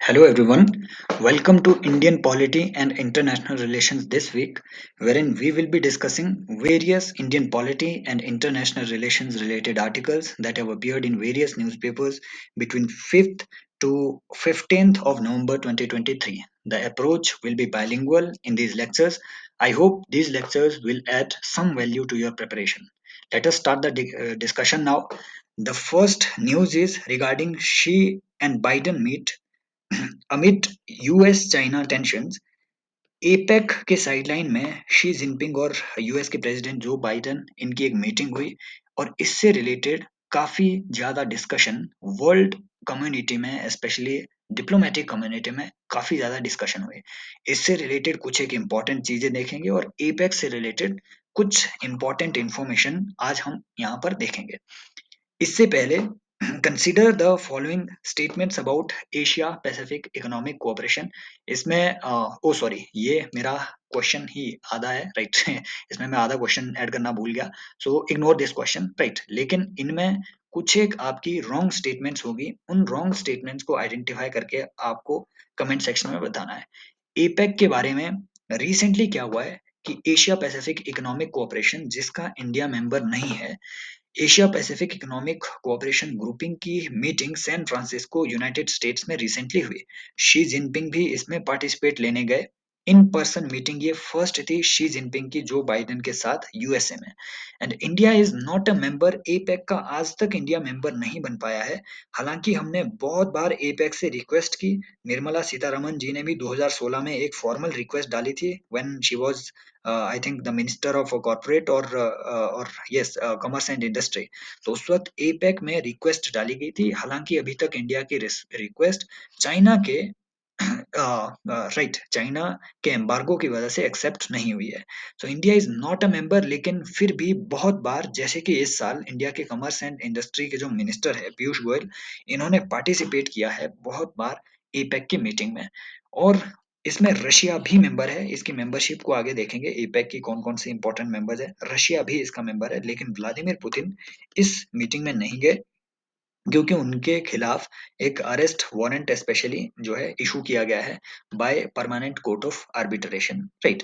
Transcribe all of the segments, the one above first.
Hello everyone, welcome to Indian Polity and International Relations this week, wherein we will be discussing various Indian polity and international relations related articles that have appeared in various newspapers between 5th to 15th of November 2023. The approach will be bilingual in these lectures. I hope these lectures will add some value to your preparation. Let us start the discussion now. The first news is regarding Xi and Biden meet amid US China tensions APEC के sideline में Xi Jinping और US के president जो Biden इनकी एक meeting हुई और इससे रिलेटेड काफी ज्यादा डिस्कशन वर्ल्ड कम्युनिटी में स्पेशली डिप्लोमेटिक कम्युनिटी में काफी ज्यादा डिस्कशन हुई। इससे रिलेटेड कुछ एक इम्पॉर्टेंट चीजें देखेंगे और एपेक से रिलेटेड कुछ इम्पॉर्टेंट इंफॉर्मेशन आज हम यहाँ पर देखेंगे। इससे पहले consider the following statements about Asia Pacific Economic cooperation. इसमें ओ सॉरी, ये मेरा क्वेश्चन ही आधा है, राइट। इसमें मैं आधा क्वेश्चन ऐड करना भूल गया, so ignore this question, right. लेकिन इनमें कुछ एक आपकी रॉन्ग स्टेटमेंट्स होगी, उन रॉन्ग स्टेटमेंट्स को आइडेंटिफाई करके आपको कमेंट सेक्शन में बताना है। एपेक के बारे में रिसेंटली क्या हुआ है कि एशिया पैसिफिक इकोनॉमिक कोऑपरेशन जिसका इंडिया मेंबर नहीं है, Asia Pacific Economic Cooperation grouping की meeting San Francisco United States में रिसेंटली हुई। शी जिनपिंग भी इसमें पार्टिसिपेट लेने गए। इन पर्सन मीटिंग ये फर्स्ट थी शी जिनपिंग की जो बाइडेन के साथ यूएसए में। And India is not a member, APEC का आज तक इंडिया मेंबर नहीं बन पाया है। हालांकि हमने बहुत बार एपेक से रिक्वेस्ट की। निर्मला सीतारमन जी ने भी 2016 में एक फॉर्मल रिक्वेस्ट डाली थी when she was I think the minister of corporate और यस कॉमर्स एंड इंडस्ट्री। तो उस वक्त एपेक में रिक्वेस्ट डाली गई थी। हालांकि अभी तक इंडिया की रिक्वेस्ट चाइना के राइट चाइना के एम्बार्गो की वजह से एक्सेप्ट नहीं हुई है। So India is not a member, लेकिन फिर भी बहुत बार, जैसे कि इस साल इंडिया के कॉमर्स एंड इंडस्ट्री के जो मिनिस्टर है पीयूष गोयल, इन्होंने पार्टिसिपेट किया है बहुत बार एपेक की मीटिंग में। और इसमें रशिया भी मेंबर है। इसकी मेंबरशिप को आगे देखेंगे, एपेक की कौन कौन से इंपॉर्टेंट मेंबर्स है। रशिया भी इसका मेंबर है, लेकिन व्लादिमीर पुतिन इस मीटिंग में नहीं गए क्योंकि उनके खिलाफ एक अरेस्ट वारंट स्पेशली जो है इशू किया गया है by permanent court of arbitration, right.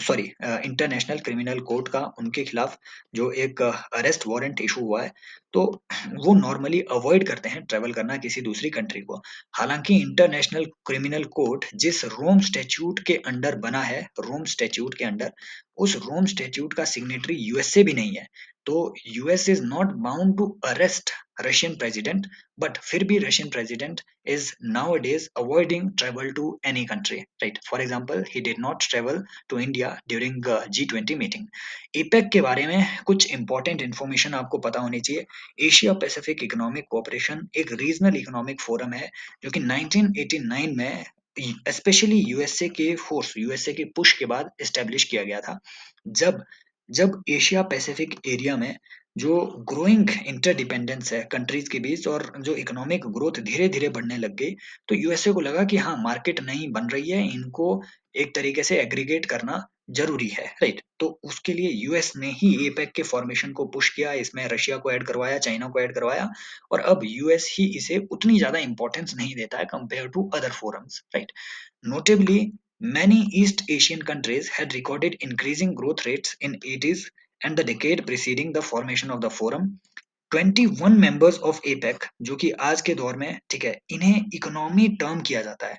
Sorry, international criminal court का उनके खिलाफ जो एक अरेस्ट वारंट इशू हुआ है। तो वो नॉर्मली अवॉइड करते हैं ट्रेवल करना किसी दूसरी कंट्री को। हालांकि इंटरनेशनल क्रिमिनल कोर्ट जिस रोम स्टैट्यूट के अंडर बना है, रोम स्टैट्यूट के अंडर, उस रोम स्टैट्यूट का सिग्नेटरी यूएसए भी नहीं है। तो US is not bound to arrest Russian president, but फिर भी Russian president is nowadays avoiding travel to any country, right? For example, he did not travel to India during G20 meeting. APEC के बारे में कुछ important information आपको पता होनी चाहिए। एशिया पैसिफिक इकोनॉमिक कोऑपरेशन एक रीजनल इकोनॉमिक फोरम है जो कि 1989 में स्पेशली यूएसए के फोर्स, यूएसए के पुश के बाद एस्टेब्लिश किया गया था। जब जब एशिया पैसिफिक एरिया में जो ग्रोइंग इंटरडिपेंडेंस है कंट्रीज के बीच और जो इकोनॉमिक ग्रोथ धीरे धीरे बढ़ने लग गई, तो यूएसए को लगा कि हाँ मार्केट नहीं बन रही है, इनको एक तरीके से एग्रीगेट करना जरूरी है, राइट। तो उसके लिए यूएस ने ही एपेक के फॉर्मेशन को पुश किया, इसमें रशिया को ऐड करवाया, चाइना को ऐड करवाया, और अब यूएस ही इसे उतनी ज्यादा इंपॉर्टेंस नहीं देता है compare to other forums, right. Notably, many East Asian countries had recorded increasing growth rates in 80s and the decade preceding the formation of the forum. 21 members of APEC, जो कि आज के दौर में, ठीक है, इन्हें इकोनॉमी टर्म किया जाता है।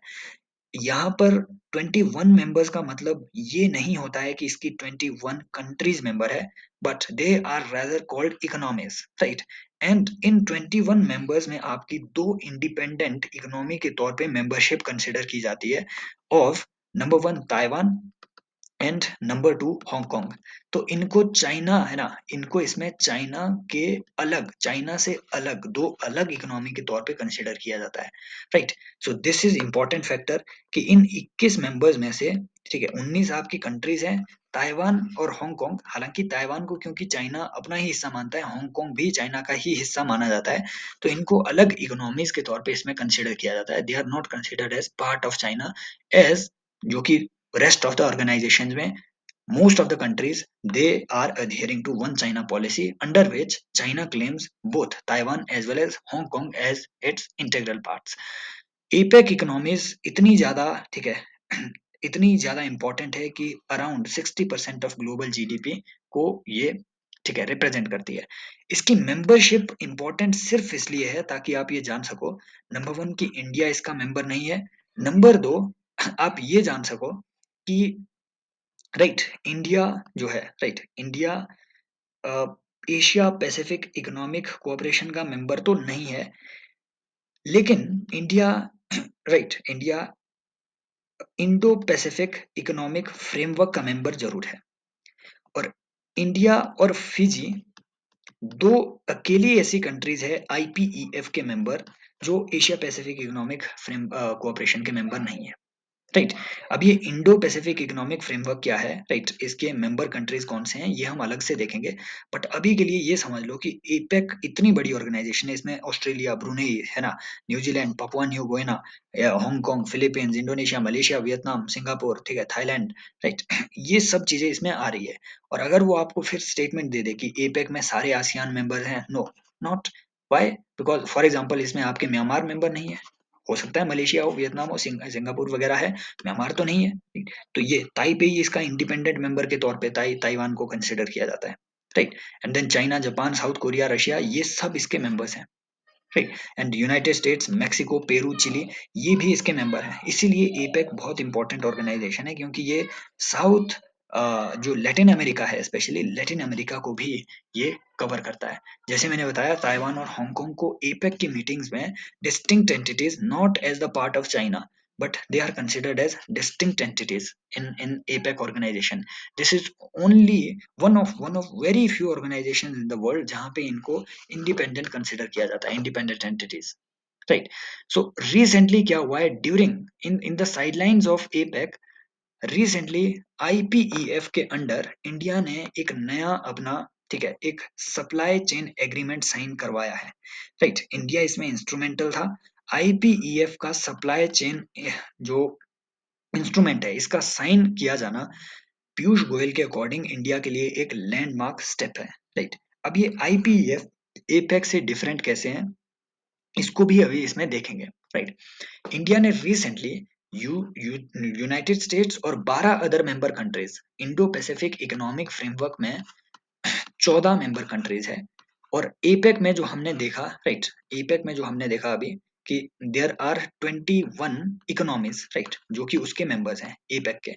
यहाँ पर 21 मेंबर्स का मतलब ये नहीं होता है कि इसकी 21 कंट्रीज मेंबर है, but they are rather called economies, right. And इन 21 मेंबर्स में आपकी दो इंडिपेंडेंट इकोनॉमी के तौर पे मेंबरशिप कंसिडर की जाती है of number one Taiwan and number two Hong Kong. तो इनको चाइना है ना, इनको इसमें चाइना के अलग, चाइना से अलग, दो अलग इकोनॉमी के तौर पे कंसिडर किया जाता है, right. So this is important factor कि इन 21 मेंबर्स में से, ठीक है, 19 आपकी कंट्रीज हैं, ताइवान और हांगकांग। हालांकि ताइवान को क्योंकि चाइना अपना ही हिस्सा मानता है, हांगकांग भी चाइना का ही हिस्सा माना जाता है, तो इनको अलग इकोनॉमीज के तौर पे इसमें कंसिडर किया जाता है। They are not considered as part of China, as जो कि rest of the organizations में most of the countries they are adhering to one China policy under which China claims both Taiwan as well as Hong Kong as its integral parts. APEC economies इतनी ज्यादा, ठीक है, इतनी ज्यादा important है कि around 60% of global GDP को ये, ठीक है, रिप्रेजेंट करती है। इसकी मेंबरशिप इंपॉर्टेंट सिर्फ इसलिए है ताकि आप ये जान सको, नंबर वन कि इंडिया इसका मेंबर नहीं है, नंबर दो आप ये जान सको कि राइट इंडिया जो है, right India Asia Pacific Economic cooperation का मेंबर तो नहीं है, लेकिन India right India Indo Pacific Economic framework का मेंबर जरूर है। और इंडिया और फिजी दो अकेली ऐसी कंट्रीज है आईपीईएफ के मेंबर जो Asia Pacific economic frame cooperation के मेंबर नहीं है। राइट, अब ये इंडो पैसिफिक इकोनॉमिक फ्रेमवर्क क्या है, राइट, इसके मेंबर कंट्रीज कौन से हैं ये हम अलग से देखेंगे। बट अभी के लिए ये समझ लो कि एपेक इतनी बड़ी ऑर्गेनाइजेशन है, इसमें ऑस्ट्रेलिया, ब्रुनेई है ना, New Zealand, Papua New Guinea, Hong Kong, Philippines, Indonesia, Malaysia, Vietnam, Singapore, ठीक है, थाईलैंड, राइट, ये सब चीजें इसमें आ रही है। और अगर वो आपको फिर स्टेटमेंट दे दे कि एपेक में सारे आसियान मेंबर हैं, no, not, why, because for example इसमें आपके म्यांमार मेंबर नहीं है, हो सकता है मलेशिया हो, वियतनाम हो, सिंगापुर वगैरह है, म्यांमार तो नहीं है, ठीक? तो ये ताइपेई इसका इंडिपेंडेंट मेंबर के तौर पे ताइवान को कंसिडर किया जाता है, right. And then China, Japan, South Korea, Russia, ये सब इसके मेंबर्स हैं, right. And United States, Mexico, Peru, Chile, ये भी इसके मेंबर हैं। इसीलिए एपेक बहुत इंपॉर्टेंट ऑर्गेनाइजेशन है, क्योंकि ये साउथ जो लैटिन अमेरिका है, स्पेशली लैटिन अमेरिका को भी ये कवर करता है। जैसे मैंने बताया, ताइवान और हांगकांग को एपेक की मीटिंग्स में distinct entities, not as the part of China, but they are considered as distinct entities in APEC organization. This is only one of very few organizations in the world जहाँ पे इनको independent consider किया जाता है, independent entities, right. So recently क्या हुआ है, during in the sidelines of APEC, recently IPEF के अंडर इंडिया ने एक नया अपना, ठीक है, एक सप्लाई चेन एग्रीमेंट साइन करवाया है, राइट। इंडिया इसमें इंस्ट्रूमेंटल था। आईपीईएफ का सप्लाई चेन जो इंस्ट्रूमेंट है, इसका साइन किया जाना पीयूष गोयल के अकॉर्डिंग इंडिया के लिए एक लैंडमार्क स्टेप है, राइट। अब ये आईपीईएफ एपेक से डिफरेंट कैसे हैं, इसको भी अभी इसमें देखेंगे, राइट। इंडिया ने रिसेंटली यूनाइटेड स्टेट्स और 12 other member countries, Indo Pacific Economic Framework में 14 मेंबर कंट्रीज है। और एपेक में जो हमने देखा, राइट, एपेक में जो हमने देखा अभी कि देयर आर 21 इकोनॉमीज, राइट, जो कि उसके मेंबर्स हैं एपेक के।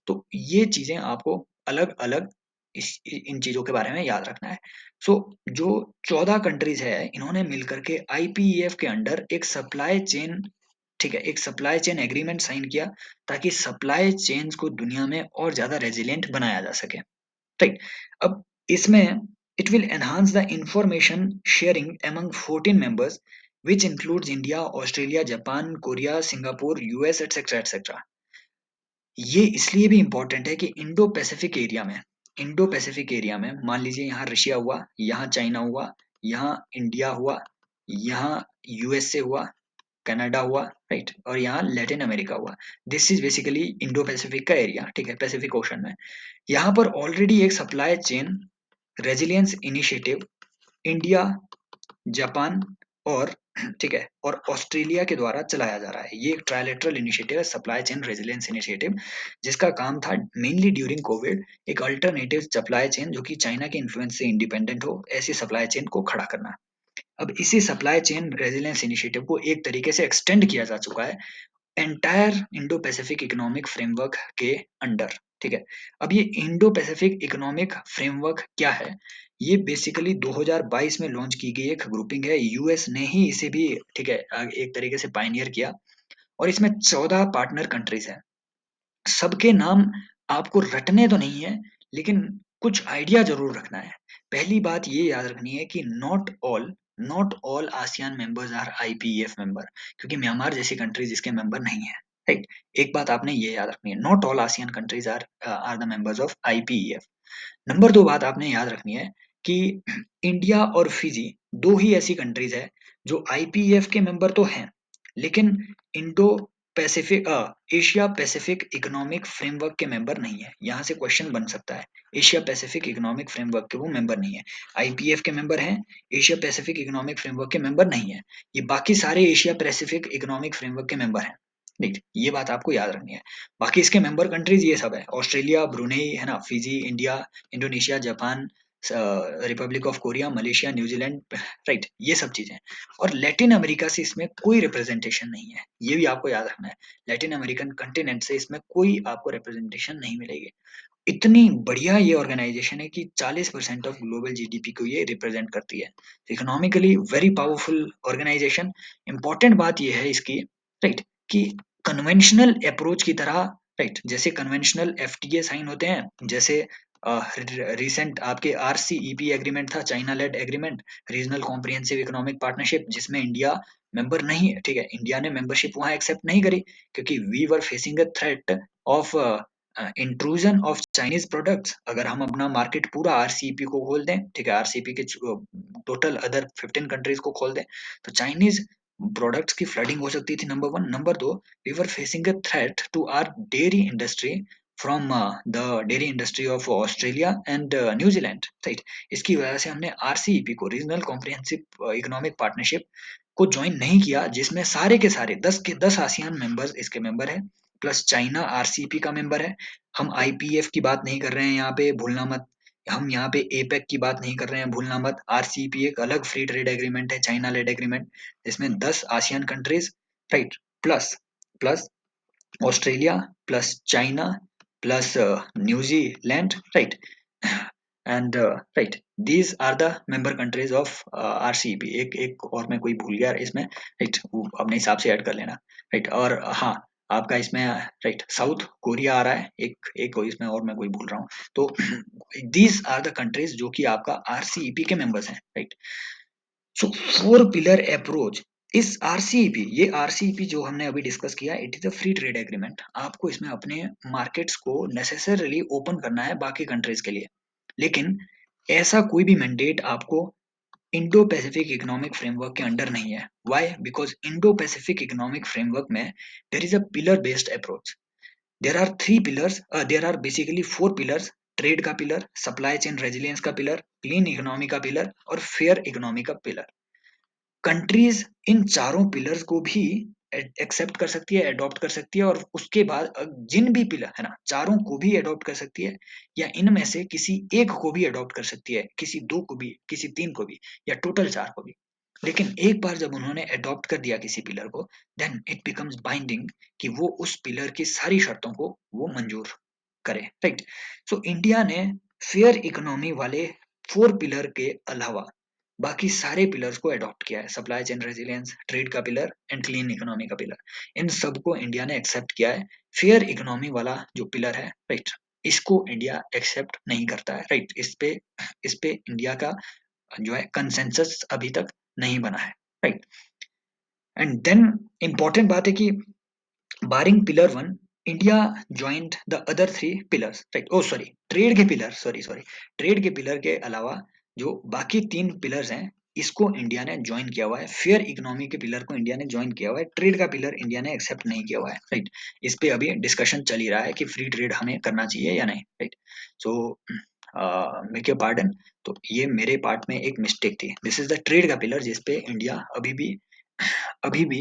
तो ये चीजें आपको अलग अलग इन चीजों के बारे में याद रखना है। सो जो 14 कंट्रीज है, इन्होंने मिलकर के आईपीईएफ के अंडर एक सप्लाई चेन, ठीक है, एक सप्लाई चेन एग्रीमेंट साइन किया, ताकि सप्लाई चेन्स को दुनिया में और ज्यादा रेजिलियंट बनाया जा सके, राइट। अब इसमें it will enhance the information sharing among 14 members, which includes India, Australia, Japan, Korea, Singapore, US, etc. etc. ये इसलिए भी इंपॉर्टेंट है कि इंडो पैसिफिक एरिया में मान लीजिए यहाँ रशिया हुआ, यहाँ चाइना हुआ, यहाँ इंडिया हुआ, यहाँ यूएसए हुआ, कनाडा हुआ, राइट, और यहाँ लैटिन अमेरिका हुआ। This is basically Indo Pacific का एरिया, ठीक है, पैसिफिक ओशन में। यहाँ पर ऑलरेडी एक supply chain resilience initiative India, Japan और, ठीक है, और ऑस्ट्रेलिया के द्वारा चलाया जा रहा है। ये एक ट्रायलेटरल इनिशिएटिव है, सप्लाई चेन रेजिलियंस इनिशिएटिव, जिसका काम था मेनली ड्यूरिंग कोविड एक अल्टरनेटिव सप्लाई चेन जो कि चाइना के इन्फ्लुएंस से इंडिपेंडेंट हो, ऐसी सप्लाई चेन को खड़ा करना। अब इसी सप्लाई चेन रेजिलियंस इनिशिएटिव को एक तरीके से एक्सटेंड किया जा चुका है entire Indo Pacific Economic Framework के अंडर, ठीक है। अब ये इंडो पैसिफिक इकोनॉमिक फ्रेमवर्क क्या है, ये बेसिकली 2022 में लॉन्च की गई एक ग्रुपिंग है, यूएस ने ही इसे भी, ठीक है, एक तरीके से पायनियर किया। और इसमें 14 पार्टनर कंट्रीज हैं। सबके नाम आपको रटने तो नहीं है, लेकिन कुछ आइडिया जरूर रखना है। पहली बात ये याद रखनी है कि not all ASEAN members are IPEF member, क्योंकि म्यांमार जैसी कंट्रीज इसके मेंबर नहीं है, राइट। एक बात आपने ये याद रखनी है, not all ASEAN countries are the members of IPEF. Number 2 बात आपने याद रखनी है कि इंडिया और फिजी दो ही ऐसी कंट्रीज है जो आईपीईएफ के मेंबर तो हैं, लेकिन Indo Pacific Asia Pacific Economic Framework के मेंबर नहीं है। यहाँ से क्वेश्चन बन सकता है, एशिया पैसिफिक इकोनॉमिक फ्रेमवर्क के वो मेंबर नहीं है। आईपीएफ के मेंबर हैं, एशिया पैसिफिक इकोनॉमिक फ्रेमवर्क के मेंबर नहीं है। ये बाकी सारे एशिया पैसिफिक इकोनॉमिक फ्रेमवर्क के मेंबर हैं। ठीक, ये बात आपको याद रखनी है। बाकी इसके मेंबर कंट्रीज ये सब है, ऑस्ट्रेलिया, ब्रुनेई है ना, Fiji, India, Indonesia, Japan, Republic of Korea, Malaysia, New Zealand, right, ये सब चीजें। और लैटिन अमेरिका से इसमें कोई रिप्रेजेंटेशन नहीं है, ये भी आपको याद रखना है। लैटिन अमेरिकन कंटिनेंट से इसमें कोई आपको रिप्रेजेंटेशन नहीं मिलेगी। इतनी बढ़िया ये ऑर्गेनाइजेशन है कि 40% ऑफ ग्लोबल जीडीपी को ये रिप्रेजेंट करती है। Economically very powerful organisation. Important बात ये है इसकी, राइट, कि कन्वेंशनल अप्रोच की तरह, राइट, जैसे कन्वेंशनल एफटीए साइन होते हैं, जैसे रिसेंट आपके आरसीईपी एग्रीमेंट था, China led agreement, regional comprehensive economic partnership, जिसमें इंडिया मेंबर नहीं है। ठीक है, इंडिया ने मेंबरशिप वहां एक्सेप्ट नहीं करी क्योंकि we were facing a threat of intrusion of Chinese products. अगर हम अपना मार्केट पूरा आरसीईपी को खोल दें, ठीक है, आरसीईपी के टोटल अदर 15 कंट्रीज को खोल दें, तो चाइनीज प्रोडक्ट्स की फ्लडिंग हो सकती थी, नंबर वन। नंबर दो, we were facing a threat to our dairy industry from the dairy industry of Australia and New Zealand, right. इसकी वजह से हमने आरसीईपी को, रीजनल कॉम्प्रिहेंसिव इकोनॉमिक पार्टनरशिप को ज्वाइन नहीं किया, जिसमें सारे के सारे 10 के 10 आसियान मेंबर्स इसके मेंबर है, प्लस चाइना आरसीईपी का मेंबर है। हम आईपीएफ की बात नहीं कर रहे हैं यहाँ पे, भूलना मत। हम यहाँ पे एपेक की बात नहीं कर रहे हैं, भूलना मत। आरसीईपी एक अलग फ्री ट्रेड एग्रीमेंट है, चाइना लेड एग्रीमेंट, जिसमें 10 ASEAN countries, right, plus plus Australia, plus China, plus New Zealand, right, and right, these are the member countries of RCEP. एक एक और मैं कोई भूल गया इसमें, राइट, अपने हिसाब से ऐड कर लेना, राइट। और हाँ, आपका इसमें, राइट, साउथ कोरिया आ रहा है, एक एक कोई इसमें, और मैं कोई भूल रहा हूँ तो दीज आर द कंट्रीज जो कि आपका आरसीईपी के मेंबर्स हैं, right. So four pillar approach, इस आरसीईपी, ये आरसीईपी जो हमने अभी डिस्कस किया, it is a free trade agreement. आपको इसमें अपने मार्केट्स को नेसेसरली ओपन करना है बाकी कंट्रीज के लिए, लेकिन ऐसा कोई भी मैंडेट आपको इंडो पैसिफिक इकोनॉमिक फ्रेमवर्क के अंडर नहीं है। Why? Because Indo Pacific Economic Framework में there is a pillar based approach. There are three pillars, there are basically four pillars: trade का पिलर, सप्लाई चेन रेजिलियंस का pillar, clean economy का pillar, और fair economy का pillar. Countries इन चारों pillars को भी एक्सेप्ट कर सकती है, अडॉप्ट कर सकती है, और उसके बाद जिन भी पिलर है ना, चारों को भी अडॉप्ट कर सकती है, या इनमें से किसी एक को भी अडॉप्ट कर सकती है, किसी दो को भी, किसी तीन को भी, या टोटल चार को भी। लेकिन एक बार जब उन्होंने अडॉप्ट कर दिया किसी पिलर को, देन इट बिकम्स बाइंडिंग, कि वो उस पिलर की सारी शर्तों को वो मंजूर करे, राइट। सो इंडिया ने फेयर इकोनॉमी वाले फोर पिलर के अलावा बाकी सारे पिलर्स को अडॉप्ट किया है: सप्लाई चेन रेजिलियंस, ट्रेड का पिलर, एंड क्लीन इकोनॉमी का पिलर। इन सबको इंडिया ने एक्सेप्ट किया है। फेयर इकोनॉमी वाला जो पिलर है, राइट, इसको इंडिया एक्सेप्ट नहीं करता है, राइट। इस पे इंडिया का जो है कंसेंसस अभी तक नहीं बना है, राइट। एंड देन इंपॉर्टेंट बात है कि barring pillar one, India joined the other three pillars, right. Oh sorry, trade के पिलर, सॉरी सॉरी, ट्रेड के पिलर के अलावा जो बाकी तीन पिलर्स हैं, इसको इंडिया ने ज्वाइन किया हुआ है। फेयर इकोनॉमी के पिलर को इंडिया ने ज्वाइन किया हुआ है, ट्रेड का पिलर इंडिया ने एक्सेप्ट नहीं किया हुआ है, राइट। इस पे अभी डिस्कशन चल ही रहा है कि फ्री ट्रेड हमें करना चाहिए या नहीं, right. So make your pardon, तो ये मेरे पार्ट में एक मिस्टेक थी। दिस इज द ट्रेड का पिलर, जिसपे इंडिया अभी भी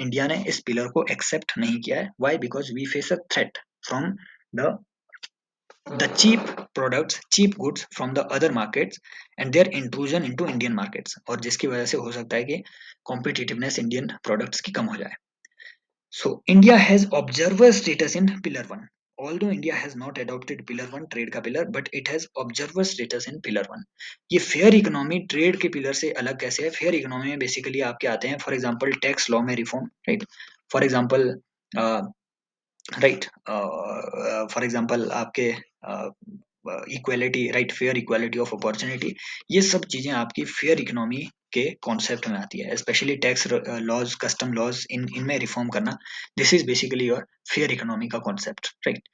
इंडिया ने इस पिलर को एक्सेप्ट नहीं किया है। Why? Because we face a threat from the cheap products, cheap goods from the other markets and their intrusion into Indian markets, और जिसकी वजह से हो सकता है कि कॉम्पिटिटिवनेस इंडियन प्रोडक्ट्स की कम हो जाए। So India has observer status in pillar 1. Although India has not adopted pillar 1 trade का pillar, but it has observer status in pillar 1. ये फेयर इकोनॉमी ट्रेड के पिलर से अलग कैसे है? फेयर इकोनॉमी में बेसिकली आपके आते हैं, फॉर एग्जांपल टैक्स लॉ में reform, right. For example, right, for example आपके equality, right, fair equality of opportunity, ये सब चीजें आपकी फेयर इकोनॉमी के कॉन्सेप्ट में आती है। Specially tax laws, custom laws, इनमें रिफॉर्म करना, this is basically your fair economy का कॉन्सेप्ट, राइट।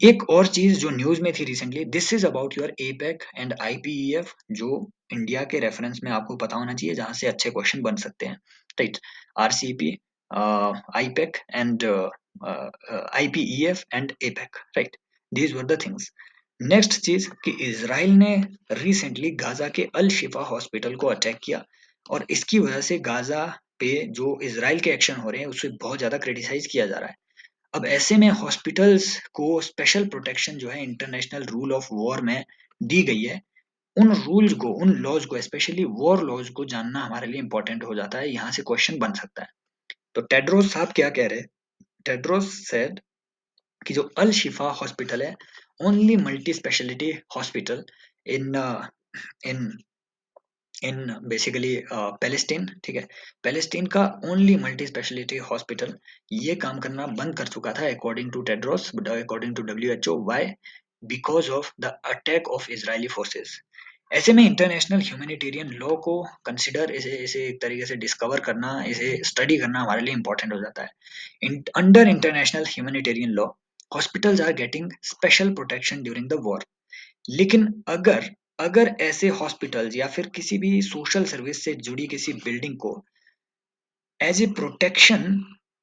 एक और चीज जो न्यूज में थी recently, this is about your APEC and IPEF, जो इंडिया के रेफरेंस में आपको पता होना चाहिए, जहां से अच्छे क्वेश्चन बन सकते हैं, right. RCEP, IPEC and IPEF and APEC, right? These were the things. Next चीज कि इसराइल ने रिसेंटली गाजा के अल शिफा हॉस्पिटल को अटैक किया और इसकी वजह से गाजा पे जो इसराइल के एक्शन हो रहे हैं उसे बहुत ज्यादा क्रिटिसाइज किया जा रहा है। अब ऐसे में हॉस्पिटल्स को स्पेशल प्रोटेक्शन जो है इंटरनेशनल रूल ऑफ वॉर में दी गई है। उन रूल्स को, उन लॉज को, स्पेशली वॉर लॉज को जानना हमारे लिए इंपॉर्टेंट हो जाता है। यहाँ से क्वेश्चन बन सकता है। तो टेड्रोस साहब क्या कह रहे हैं? टेड्रोस सेड कि जो अल शिफा हॉस्पिटल है only multi speciality hospital in in in basically Palestine, ठीक है, पैलेस्टीन का ओनली मल्टी स्पेशलिटी हॉस्पिटल ये काम करना बंद कर चुका था according to Tedros, according to WHO। Why? Because of the attack of Israeli forces. ऐसे में इंटरनेशनल ह्यूमैनिटेरियन लॉ को कंसिडर, इसे इसे एक तरीके से डिस्कवर करना, इसे स्टडी करना हमारे लिए इंपॉर्टेंट हो जाता है। Under international humanitarian law hospitals are getting special protection during the war. लेकिन अगर अगर ऐसे हॉस्पिटल्स या फिर किसी भी सोशल सर्विस से जुड़ी किसी बिल्डिंग को एज ए प्रोटेक्शन,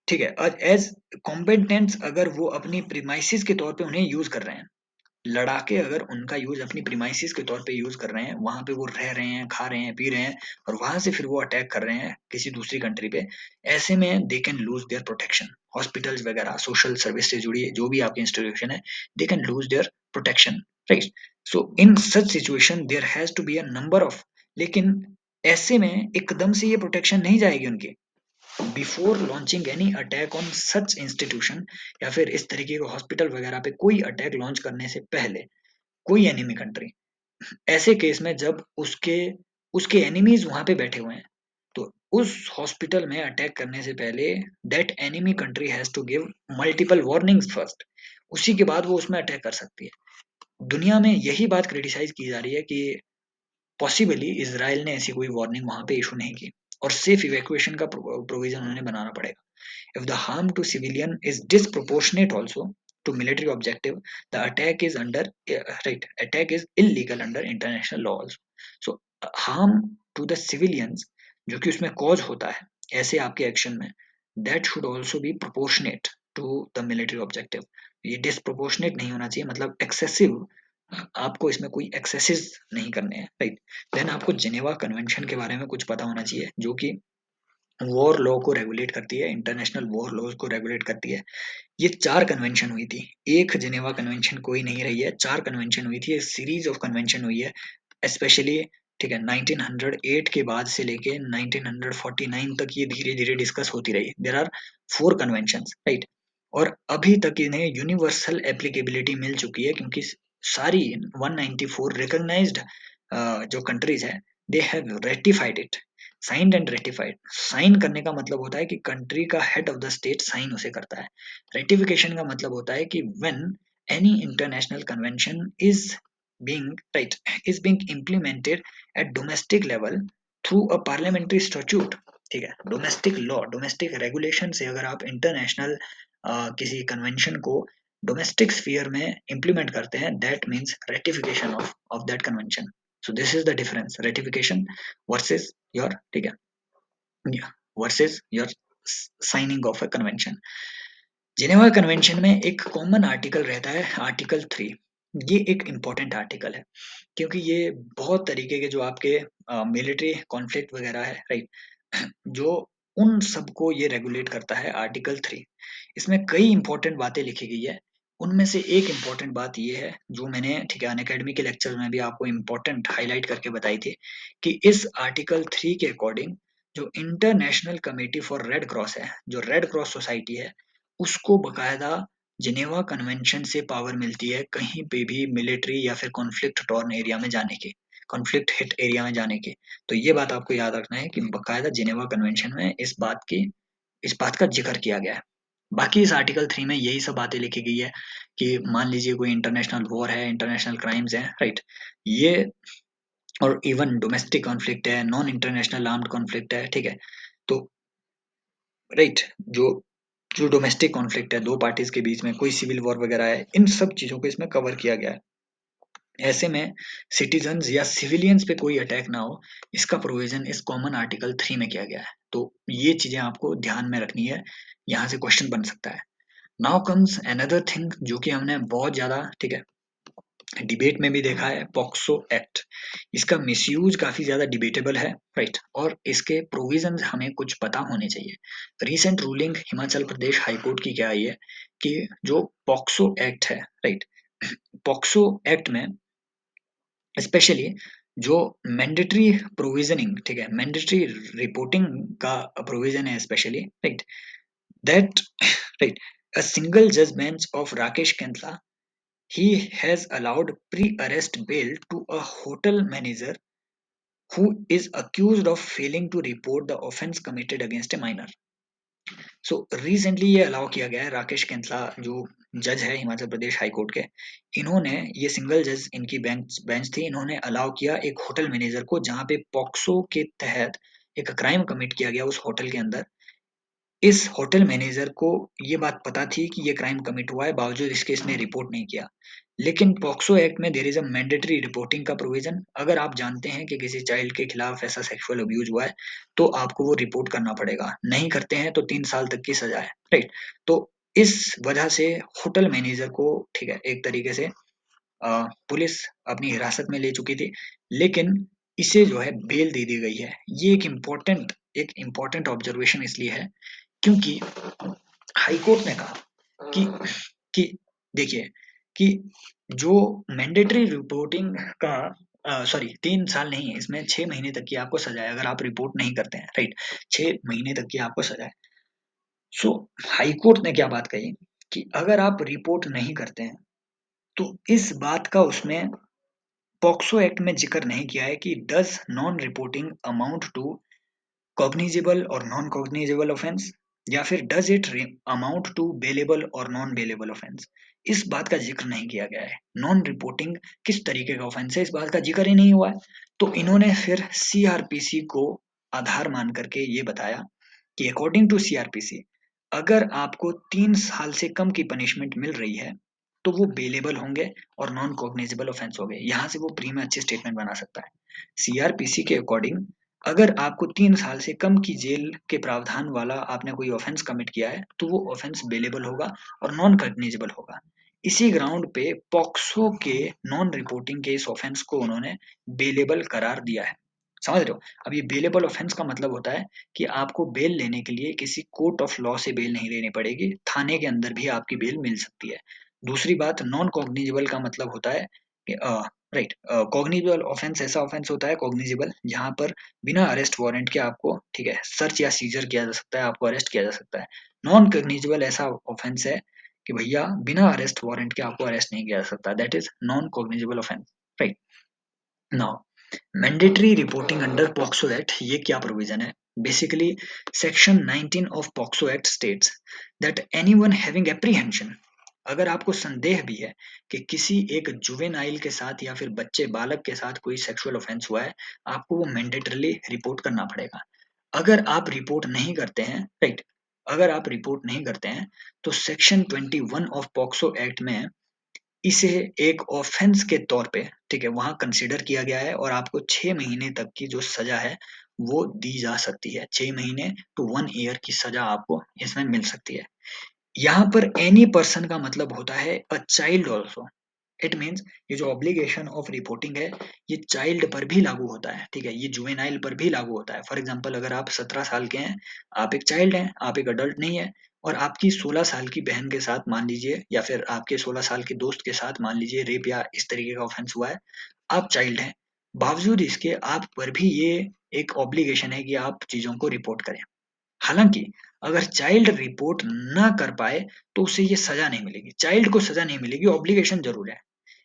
ठीक है, एज कॉम्पेटेंट्स, अगर वो अपनी प्रीमाइसिस के तौर पे उन्हें यूज कर रहे हैं, लड़ाके अगर उनका यूज अपनी प्रीमाइसिस के तौर पे यूज कर रहे हैं, वहां पे वो रह रहे हैं, खा रहे हैं, पी रहे हैं, और वहां से फिर वो अटैक कर रहे हैं किसी दूसरी कंट्री पे, ऐसे में they can lose their protection. Hospitals वगैरह सोशल सर्विस से जुड़ी जो भी आपकी इंस्टीट्यूशन है, they can lose their protection, right? So in such situation there has to be a number of, लेकिन ऐसे में एकदम से ये प्रोटेक्शन नहीं जाएगी उनकी। Before launching any attack on such institution, या फिर इस तरीके के हॉस्पिटल वगैरह पे कोई अटैक लॉन्च करने से पहले कोई एनिमी कंट्री, ऐसे केस में जब उसके उसके एनिमीज वहां पे बैठे हुए हैं, तो उस हॉस्पिटल में अटैक करने से पहले that enemy country has to give multiple warnings first, उसी के बाद वो उसमें अटैक कर सकती है। दुनिया में यही बात क्रिटिसाइज की जा रही है कि पॉसिबली इसराइल ने ऐसी कोई वार्निंग वहां पे इशू नहीं की और सेफ इवैक्यूएशन का प्रोविजन उन्हें बनाना पड़ेगा। If the harm to civilian is disproportionate also to military objective, the attack is under right attack is illegal under international law also. So harm to the civilians जो कि उसमें cause होता है ऐसे आपके एक्शन में, that should also be proportionate to the military objective। ये disproportionate नहीं होना चाहिए, मतलब excessive, आपको इसमें कोई एक्सेसेस नहीं करने हैं, राइट? देन आपको जिनेवा कन्वेंशन के बारे में कुछ पता होना चाहिए, जो कि वॉर लॉ को रेगुलेट करती है, इंटरनेशनल वॉर लॉज को रेगुलेट करती है। ये 4 कन्वेंशन हुई थी, एक जिनेवा कन्वेंशन कोई नहीं रही है, 4 कन्वेंशन हुई थी, सीरीज ऑफ कन्वेंशन हुई है, स्पेशली, ठीक है, 1908 के बाद से लेके 1949 तक ये धीरे धीरे डिस्कस होती रही। There are 4 conventions, right? और अभी तक इन्हें यूनिवर्सल एप्लीकेबिलिटी मिल चुकी है, क्योंकि सारी 194 रिकॉग्नाइज्ड जो कंट्रीज है, they have ratified it, signed and ratified. Sign करने का मतलब होता है कि कंट्री का head of the state sign उसे करता है। रेटिफिकेशन का मतलब होता है कि when any international convention is being right is being implemented at domestic level through a parliamentary statute, ठीक है, डोमेस्टिक लॉ, डोमेस्टिक रेगुलेशन से अगर आप इंटरनेशनल किसी कन्वेंशन को डोमेस्टिक स्फीयर में इंप्लीमेंट करते हैं, that means ratification of that convention. So this is the difference, ratification versus your, ठीक है, versus your signing of a convention. Geneva convention में एक कॉमन आर्टिकल रहता है, आर्टिकल 3। ये एक इम्पॉर्टेंट आर्टिकल है, क्योंकि ये बहुत तरीके के जो आपके मिलिट्री कॉन्फ्लिक्ट वगैरह है, राइट, जो उन सबको ये रेगुलेट करता है, आर्टिकल 3। इसमें कई इंपॉर्टेंट बातें लिखी गई है, उनमें से एक इम्पॉर्टेंट बात ये है जो मैंने, ठीक है, अनअकैडमी के लेक्चर में भी आपको इम्पोर्टेंट हाईलाइट करके बताई थी, कि इस आर्टिकल 3 के अकॉर्डिंग जो international committee for red cross है, जो रेड क्रॉस सोसाइटी है, उसको बकायदा जिनेवा कन्वेंशन से पावर मिलती है कहीं पे भी मिलिट्री या फिर कॉन्फ्लिक्ट टॉर्न एरिया में जाने की, कॉन्फ्लिक्ट हिट एरिया में जाने की। तो ये बात आपको याद रखना है कि बकायदा जिनेवा कन्वेंशन में इस बात का जिक्र किया गया है। बाकी इस आर्टिकल 3 में यही सब बातें लिखी गई है कि मान लीजिए कोई इंटरनेशनल वॉर है, इंटरनेशनल क्राइम्स है, राइट, ये, और इवन डोमेस्टिक कॉन्फ्लिक्ट है, नॉन इंटरनेशनल आर्म्ड कॉन्फ्लिक्ट है, ठीक है, तो राइट, जो जो डोमेस्टिक कॉन्फ्लिक्ट है, दो पार्टीज के बीच में कोई सिविल वॉर वगैरह है, इन सब चीजों को इसमें कवर किया गया है। ऐसे में सिटीजन्स या सिविलियंस पे कोई अटैक ना हो, इसका प्रोविजन इस कॉमन आर्टिकल 3 में किया गया है। तो ये चीजें आपको ध्यान में रखनी है, यहाँ से क्वेश्चन बन सकता है। नाउ कम्स अनदर थिंग जो कि हमने बहुत ज्यादा, ठीक है, डिबेट में भी देखा है, पॉक्सो एक्ट। इसका मिसयूज काफी ज्यादा डिबेटेबल है, राइट, और इसके प्रोविजंस हमें कुछ पता होने चाहिए। Recent ruling Himachal Pradesh high court की क्या आई है कि जो पॉक्सो एक्ट है, राइट, पॉक्सो एक्ट में स्पेशली जो मैंडेटरी प्रोविजनिंग, ठीक है, मैंडेटरी रिपोर्टिंग का प्रोविजन है specially, right, that right, a single जज bench of Rakesh Kainthla, he has allowed pre-arrest bail to a hotel manager who is accused of failing to report the offense committed against a minor. So recently ये allow किया गया है, राकेश केंतला जो जज है Himachal Pradesh high court के, इन्होंने, ये सिंगल जज इनकी बेंच बेंच थी, इन्होंने अलाउ किया एक होटल मैनेजर को जहां पे पॉक्सो के तहत एक क्राइम कमिट किया गया उस होटल के अंदर। इस होटल मैनेजर को ये बात पता थी कि ये क्राइम कमिट हुआ है, बावजूद इसके इसने रिपोर्ट नहीं किया। लेकिन पॉक्सो एक्ट में there is a mandatory reporting का प्रोविजन। अगर आप जानते हैं कि किसी चाइल्ड के खिलाफ ऐसा सेक्सुअल अब्यूज हुआ है तो आपको वो रिपोर्ट करना पड़ेगा, नहीं करते हैं तो 3 साल तक की सजा है, राइट। तो इस वजह से होटल मैनेजर को, ठीक है, एक तरीके से पुलिस अपनी हिरासत में ले चुकी थी, लेकिन इसे जो है बेल दे दी गई है। ये एक इम्पोर्टेंट ऑब्जर्वेशन इसलिए है क्योंकि हाई कोर्ट ने कहा कि देखिए कि जो मैंडेटरी रिपोर्टिंग का, सॉरी 3 साल नहीं है, इसमें 6 महीने तक की आपको सजा है अगर आप रिपोर्ट नहीं करते हैं, राइट, 6 महीने तक की आपको सजा है। सो हाई कोर्ट ने क्या बात कही कि अगर आप रिपोर्ट नहीं करते हैं तो इस बात का उसमें पॉक्सो एक्ट में जिक्र नहीं किया है कि does non reporting amount to cognizable और नॉन कॉग्निजेबल ऑफेंस, या फिर does it amount to bailable और नॉन बेलेबल ऑफेंस। इस बात का जिक्र नहीं किया गया है। नॉन रिपोर्टिंग किस तरीके का ऑफेंस है, इस बात का जिक्र ही नहीं हुआ है। तो इन्होंने फिर सीआरपीसी को आधार मान करके ये बताया कि अकॉर्डिंग टू सीआरपीसी अगर आपको 3 साल से कम की पनिशमेंट मिल रही है तो वो बेलेबल होंगे और नॉन कॉग्निजेबल ऑफेंस हो गए। यहाँ से वो प्री में अच्छी स्टेटमेंट बना सकता है। सीआरपीसी के अकॉर्डिंग अगर आपको 3 साल से कम की जेल के प्रावधान वाला आपने कोई ऑफेंस कमिट किया है तो वो ऑफेंस बेलेबल होगा और नॉन कॉग्निजेबल होगा। इसी ग्राउंड पे पॉक्सो के नॉन रिपोर्टिंग के इस ऑफेंस को उन्होंने बेलेबल करार दिया है। समझ रहे हो? अब ये बेलेबल ऑफेंस का मतलब होता है कि आपको बेल लेने के लिए किसी कोर्ट ऑफ लॉ से बेल नहीं लेनी पड़ेगी, थाने के अंदर भी आपकी बेल मिल सकती है। दूसरी बात, नॉन कॉग्निजेबल का मतलब होता है कि राइट, कॉग्निजेबल ऑफेंस ऐसा ऑफेंस होता है कॉग्निजेबल जहां पर बिना अरेस्ट वारंट के आपको, ठीक है, सर्च या सीजर किया जा सकता है, आपको अरेस्ट किया जा सकता है। नॉन कॉग्निजेबल ऐसा ऑफेंस है कि भैया बिना अरेस्ट वारंट के आपको अरेस्ट नहीं किया जा सकता, that is non cognizable offence, right. Now mandatory reporting under POCSO act, ये क्या प्रोविजन है? Basically section 19 of POCSO act states that anyone having apprehension, अगर आपको संदेह भी है कि किसी एक जुवेनाइल के साथ या फिर बच्चे बालक के साथ कोई सेक्सुअल ऑफेंस हुआ है, आपको वो मैंडेटरली रिपोर्ट करना पड़ेगा। अगर आप रिपोर्ट नहीं करते हैं, राइट, अगर आप रिपोर्ट नहीं करते हैं तो सेक्शन 21 ऑफ पॉक्सो एक्ट में इसे एक ऑफेंस के तौर पे, ठीक है, वहां कंसिडर किया गया है और आपको 6 महीने तक की जो सजा है वो दी जा सकती है। 6 महीने टू 1 ईयर की सजा आपको इसमें मिल सकती है। यहाँ पर एनी पर्सन का मतलब होता है a child also. It means ये जो ऑब्लिगेशन ऑफ रिपोर्टिंग है ये चाइल्ड पर भी लागू होता है, ठीक है, ये जुवेनाइल पर भी लागू होता है। फॉर एग्जाम्पल अगर आप 17 साल के हैं, आप एक चाइल्ड हैं, आप एक अडल्ट नहीं है, और आपकी 16 साल की बहन के साथ मान लीजिए या फिर आपके 16 साल के दोस्त के साथ मान लीजिए रेप या इस तरीके का ऑफेंस हुआ है, आप चाइल्ड हैं, बावजूद इसके आप पर भी ये एक ऑब्लिगेशन है कि आप चीजों को रिपोर्ट करें। हालांकि अगर चाइल्ड रिपोर्ट ना कर पाए तो उसे ये सजा नहीं मिलेगी, चाइल्ड को सजा नहीं मिलेगी, ऑब्लिगेशन जरूर है,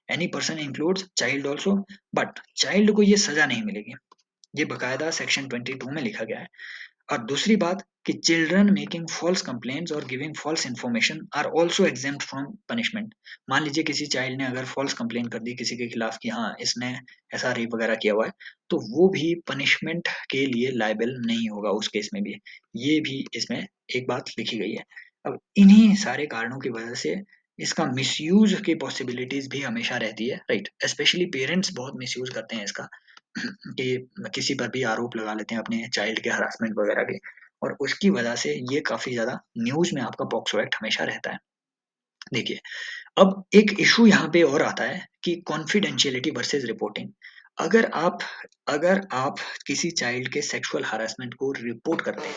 any person includes child also, but child को ये सजा नहीं मिलेगी। ये बकायदा सेक्शन 22 में लिखा गया है। और दूसरी बात कि चिल्ड्रन मेकिंग फॉल्स कंप्लेंट्स और giving false information are also exempt from punishment. मान लीजिए किसी चाइल्ड ने अगर फॉल्स कंप्लेंट कर दी किसी के खिलाफ कि हाँ इसने ऐसा रेप वगैरह किया हुआ है, तो वो भी पनिशमेंट के लिए लायबल नहीं होगा उस केस में भी। ये भी इसमें एक बात लिखी गई है। अब इन्हीं सारे कारणों की वजह से इसका मिसयूज की पॉसिबिलिटीज भी हमेशा रहती है, राइट, स्पेशली पेरेंट्स बहुत मिसयूज करते हैं इसका। कि किसी पर भी आरोप लगा लेते हैं अपने चाइल्ड के हरासमेंट वगैरह के, और उसकी वजह से ये काफी ज्यादा न्यूज में आपका पॉक्सो एक्ट हमेशा रहता है। देखिए, अब एक इशू यहाँ पे और आता है कि कॉन्फिडेंशियलिटी वर्सेस रिपोर्टिंग। अगर आप अगर आप किसी चाइल्ड के सेक्सुअल हरासमेंट को रिपोर्ट करते हैं,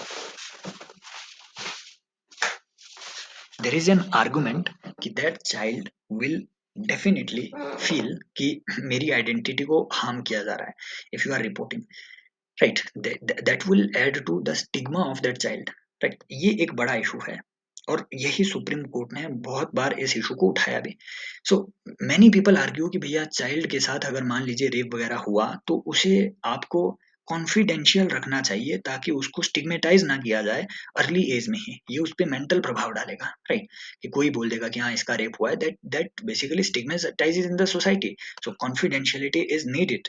देयर इज एन आर्गुमेंट कि that child will definitely feel कि मेरी आइडेंटिटी को हार्म किया जा रहा है if you are reporting, right. That will add to the stigma of that child, right. ये एक बड़ा इशू है और यही सुप्रीम कोर्ट ने बहुत बार इस इशू को उठाया भी। सो मैनी पीपल आर्ग्यू कि भैया चाइल्ड के साथ अगर मान लीजिए रेप वगैरह हुआ तो उसे आपको कॉन्फिडेंशियल रखना चाहिए ताकि उसको स्टिग्मेटाइज ना किया जाए अर्ली एज में ही। ये उस पर मेंटल प्रभाव डालेगा, राइट। कि कोई बोल देगा कि हाँ इसका रेप हुआ है, that basically stigmatises in the society. So confidentiality is needed,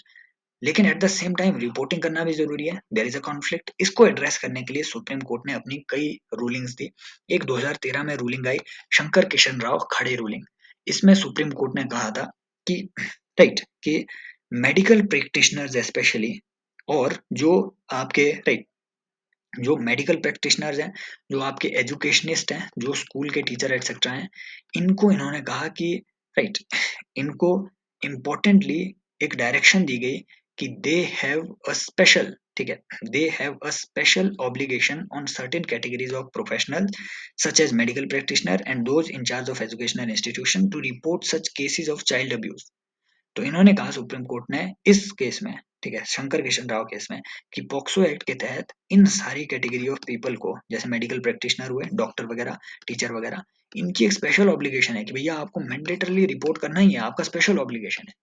लेकिन at the same time reporting करना भी जरूरी है। There is a conflict. इसको एड्रेस करने के लिए सुप्रीम कोर्ट ने अपनी कई रूलिंग्स दी। एक 2013 में रूलिंग आई, शंकर किशन राव खड़े रूलिंग। इसमें सुप्रीम कोर्ट ने कहा था कि राइट कि मेडिकल प्रैक्टिशनर्स स्पेशली, और जो आपके राइट जो मेडिकल प्रैक्टिशनर्स हैं, जो आपके एजुकेशनिस्ट हैं, जो स्कूल के टीचर एटसेट्रा हैं, इनको इन्होंने कहा कि राइट इनको इम्पोर्टेंटली एक डायरेक्शन दी गई कि दे हैव अ स्पेशल, ठीक है, they have a special obligation on certain categories of professional such as medical practitioner and those in charge of educational institution to report such cases of child abuse. तो इन्होंने कहा supreme Court ने इस case में, ठीक है, Shankar Kishan Rao case में, कि पॉक्सो एक्ट के तहत इन सारी कैटेगरी ऑफ पीपल को, जैसे मेडिकल प्रैक्टिशनर हुए, डॉक्टर वगैरह, टीचर वगैरह, इनकी एक स्पेशल ऑब्लिगेशन है कि भैया आपको मैंडेटरली रिपोर्ट करना ही है, आपका स्पेशल ऑब्लिगेशन है।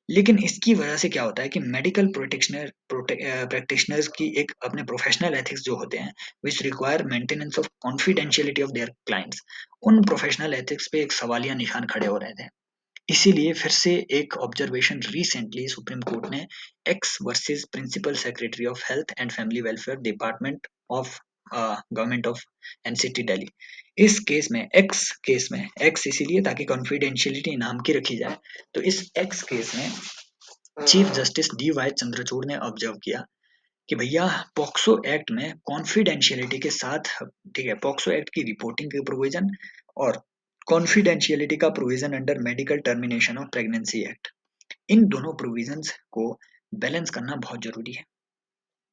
लेकिन इसकी वजह से क्या होता है कि मेडिकल प्रैक्टिशनर्स की एक अपने प्रोफेशनल एथिक्स जो होते हैं, which require maintenance of confidentiality of their clients, उन प्रोफेशनल एथिक्स पे एक सवालिया निशान खड़े हो रहे थे। इसीलिए फिर से एक ऑब्जर्वेशन रिसेंटली सुप्रीम कोर्ट ने X versus principal secretary of health and family welfare department of government of NCT Delhi, इस केस में एक्स इसीलिए ताकि कॉन्फिडेंशियलिटी नाम की रखी जाए। तो इस एक्स केस में chief justice D Y Chandrachud ने ऑब्जर्व किया कि भैया पॉक्सो एक्ट में कॉन्फिडेंशियलिटी के साथ, ठीक है, पॉक्सो एक्ट की रिपोर्टिंग के प्रोविजन और कॉन्फिडेंशियलिटी का provision under medical termination of pregnancy act, इन दोनों प्रोविजंस को बैलेंस करना बहुत जरूरी है।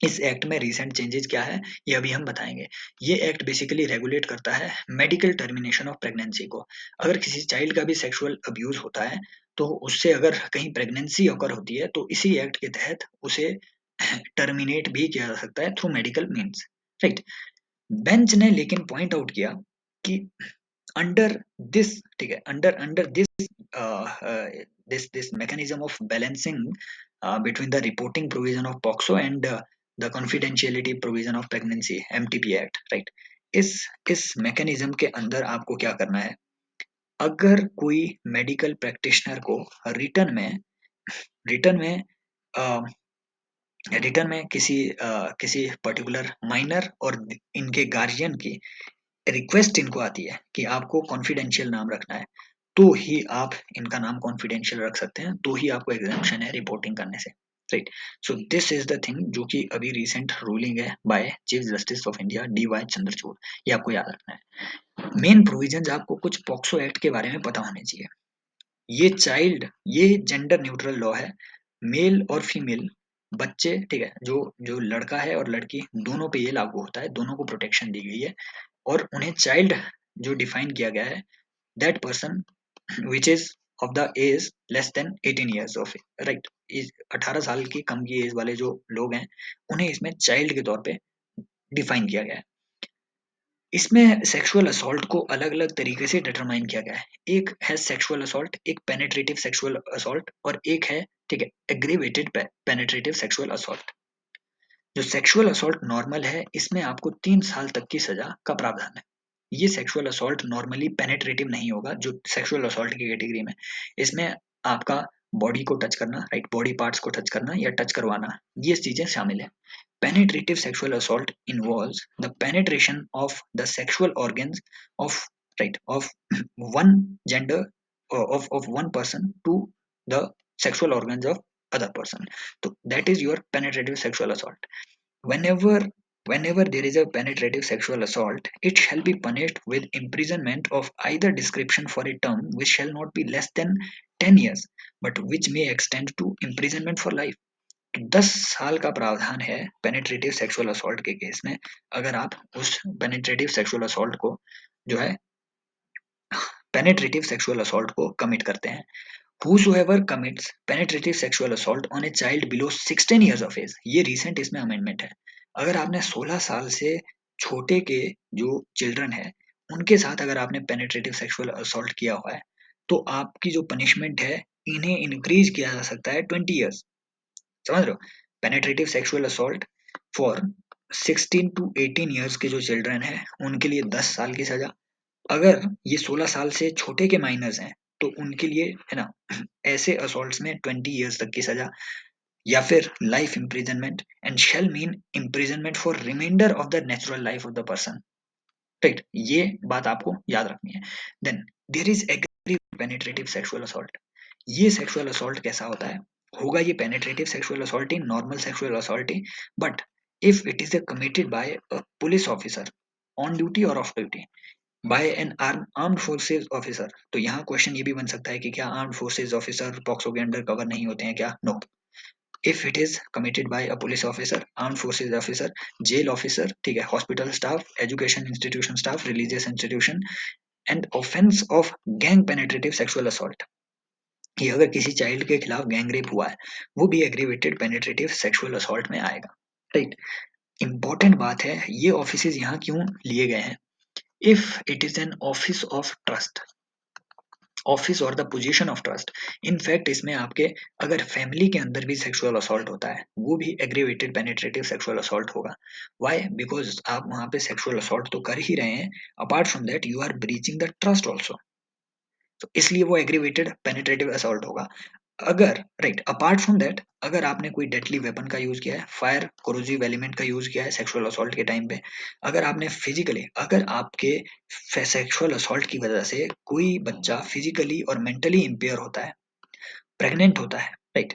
इस एक्ट में रिसेंट चेंजेस क्या है ये अभी हम बताएंगे। ये एक्ट बेसिकली रेगुलेट करता है मेडिकल टर्मिनेशन ऑफ प्रेगनेंसी को। अगर किसी चाइल्ड का भी सेक्सुअल अब्यूज होता है तो उससे अगर कहीं प्रेगनेंसी अकर होती है तो इसी एक्ट के तहत उसे टर्मिनेट भी किया जा सकता है through medical means, right. Bench ने लेकिन पॉइंट आउट किया कि अंडर दिस, ठीक है, under under this mechanism of balancing between the reporting provision of POXO and the confidentiality provision of pregnancy MTP Act, right। इस मैकेनिज्म के अंदर आपको क्या करना है, अगर कोई मेडिकल प्रैक्टिशनर को रिटर्न में रिटर्न में किसी पर्टिकुलर माइनर और इनके गार्जियन की रिक्वेस्ट इनको आती है कि आपको कॉन्फिडेंशियल नाम रखना है, तो ही आप इनका नाम कॉन्फिडेंशियल रख सकते हैं, तो ही आपको एग्जाम्पशन है रिपोर्टिंग करने से, right. So this is the thing जो कि अभी रिसेंट रूलिंग है by chief justice of India D Y Chandrachud. ये आपको याद रखना है। मेन प्रोविजंस आपको कुछ पॉक्सो एक्ट के बारे में पता होने चाहिए। ये जेंडर न्यूट्रल लॉ है, मेल और फीमेल बच्चे, ठीक है, जो जो लड़का है और लड़की दोनों पे ये लागू होता है, दोनों को प्रोटेक्शन दी गई है। और उन्हें चाइल्ड जो डिफाइन किया गया है, that person which is of the age less than 18 years of, right, 18 साल की कम की एज वाले जो लोग हैं उन्हें इसमें चाइल्ड के तौर पे डिफाइन किया गया है। इसमें सेक्सुअल असॉल्ट को अलग अलग तरीके से डिटरमाइन किया गया है। एक है सेक्सुअल असॉल्ट, एक पेनेट्रेटिव सेक्सुअल असॉल्ट, और एक है, ठीक है, एग्रीवेटेड पेनेट्रेटिव सेक्सुअल असॉल्ट। जो सेक्सुअल असॉल्ट नॉर्मल है इसमें आपको 3 साल तक की सजा का प्रावधान है। ये सेक्सुअल असॉल्ट नॉर्मली पेनेट्रेटिव नहीं होगा जो सेक्सुअल असॉल्ट की कैटेगरी में, इसमें आपका बॉडी को टच करना, राइट, बॉडी पार्ट्स को टच करना या टच करवाना, ये चीजें शामिल है। Penetrative sexual assault involves the penetration of the sexual organs of, right, of one gender, of one person to the sexual organs of other person. So that is your penetrative sexual assault. Whenever there is a penetrative sexual assault, it shall be punished with imprisonment of either description for a term which shall not be less than 10 years, but which may extend to imprisonment for life. तो 10 साल का प्रावधान है penetrative sexual assault के case में, अगर आप उस पेनिट्रेटिव सेक्सुअल असॉल्ट को जो है पेनिट्रेटिव सेक्सुअल असॉल्ट को कमिट करते हैं. Whosoever commits penetrative sexual assault on a child below 16 years of age, ये recent इसमें अमेंडमेंट है. अगर आपने 16 साल से छोटे के जो चिल्ड्रन है उनके साथ अगर आपने पेनिट्रेटिव सेक्सुअल असॉल्ट किया हुआ है तो आपकी जो पनिशमेंट है इन्हें इंक्रीज किया जा सकता है 20 ईयर्स. समझ रहे हो? Penetrative sexual assault for 16 to 18 years के जो चिल्ड्रन है उनके लिए 10 साल की सजा. अगर ये 16 साल से छोटे के माइनर्स हैं तो उनके लिए है ना ऐसे असॉल्ट्स में 20 ईयर्स तक की सजा या फिर life imprisonment and shall mean imprisonment for remainder of the natural life of the person. Right, ये बात आपको याद रखनी है. Then there is aggravated penetrative sexual assault. ये सेक्सुअल असॉल्ट कैसा होता है? होगा ये पेनिट्रेटिव सेक्सुअल असॉल्ट ही, नॉर्मल सेक्सुअल असॉल्ट ही, but if it is committed by a police officer on duty और off duty by an armed forces officer. तो यहाँ क्वेश्चन ये भी बन सकता है कि क्या आर्म्ड फोर्सेज ऑफिसर पॉक्सो के अंडर कवर नहीं होते हैं क्या? No. If it is committed by a police officer, armed forces officer, jail officer, ठीक है, hospital staff, education institution staff, religious institution, and offence of gang penetrative sexual assault. ये अगर किसी चाइल्ड के खिलाफ गैंग रेप हुआ है वो भी एग्रीवेटेड पेनिट्रेटिव सेक्सुअल असॉल्ट में आएगा. राइट, इंपॉर्टेंट बात है ये ऑफिसेज यहाँ क्यों लिए गए हैं. If it is an office of trust, office और the position of trust, in fact इसमें आपके अगर फैमिली के अंदर भी सेक्सुअल असॉल्ट होता है वो भी एग्रीवेटेड पेनिट्रेटिव सेक्सुअल असॉल्ट होगा. व्हाई? बिकॉज आप वहां पे सेक्सुअल असॉल्ट तो कर ही रहे हैं, apart from that you are breaching the trust also, तो इसलिए वो एग्रीवेटेड पेनिट्रेटिव असॉल्ट होगा. अगर राइट अपार्ट फ्रॉम दैट अगर आपने कोई डेडली वेपन का यूज किया है, फायर कोरोजिव एलिमेंट का यूज किया है सेक्सुअल असॉल्ट के टाइम पे, अगर आपने फिजिकली अगर आपके सेक्सुअल असॉल्ट की वजह से कोई बच्चा फिजिकली और मेंटली इंपेयर होता है, प्रेग्नेंट होता है, राइट,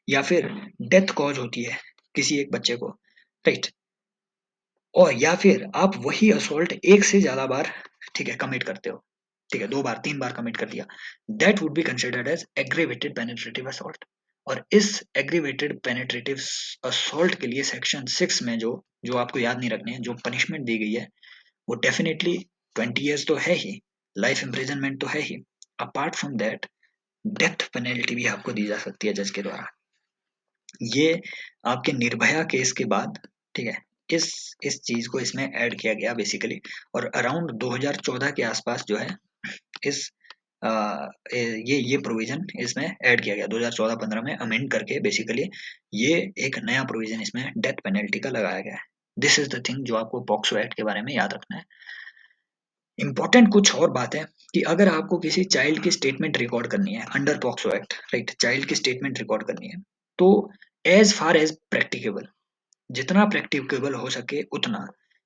या फिर डेथ कॉज होती है किसी एक बच्चे को, राइट, और या फिर आप वही असॉल्ट एक से ज्यादा बार, ठीक है, कमिट करते हो, ठीक है, 2 बार 3 बार कमिट कर दिया, that would be considered as aggravated penetrative assault. और इस एग्रीवेटेड पेनिट्रेटिव असॉल्ट के लिए सेक्शन 6 में जो जो आपको याद नहीं रखने हैं, जो पनिशमेंट दी गई है वो डेफिनेटली 20 ईयर्स तो है ही, लाइफ इम्प्रिजनमेंट तो है ही, apart from that death penalty भी आपको दी जा सकती है जज के द्वारा. ये आपके निर्भया केस के बाद, ठीक है, इस चीज को इसमें ऐड किया गया बेसिकली. और अराउंड 2014 के आसपास जो है इस ये प्रोविजन इसमें ऐड किया गया 2014-15 में अमेंड करके बेसिकली ये एक नया प्रोविजन इसमें डेथ पेनल्टी का लगाया गया है. दिस इज द थिंग जो आपको पॉक्सो एक्ट के बारे में याद रखना है. इंपॉर्टेंट कुछ और बात है कि अगर आपको किसी चाइल्ड की स्टेटमेंट रिकॉर्ड करनी है under POCSO act, right, child की स्टेटमेंट रिकॉर्ड करनी है तो एज फार एज प्रैक्टिकेबल, जितना प्रैक्टिकेबल हो सके उतना,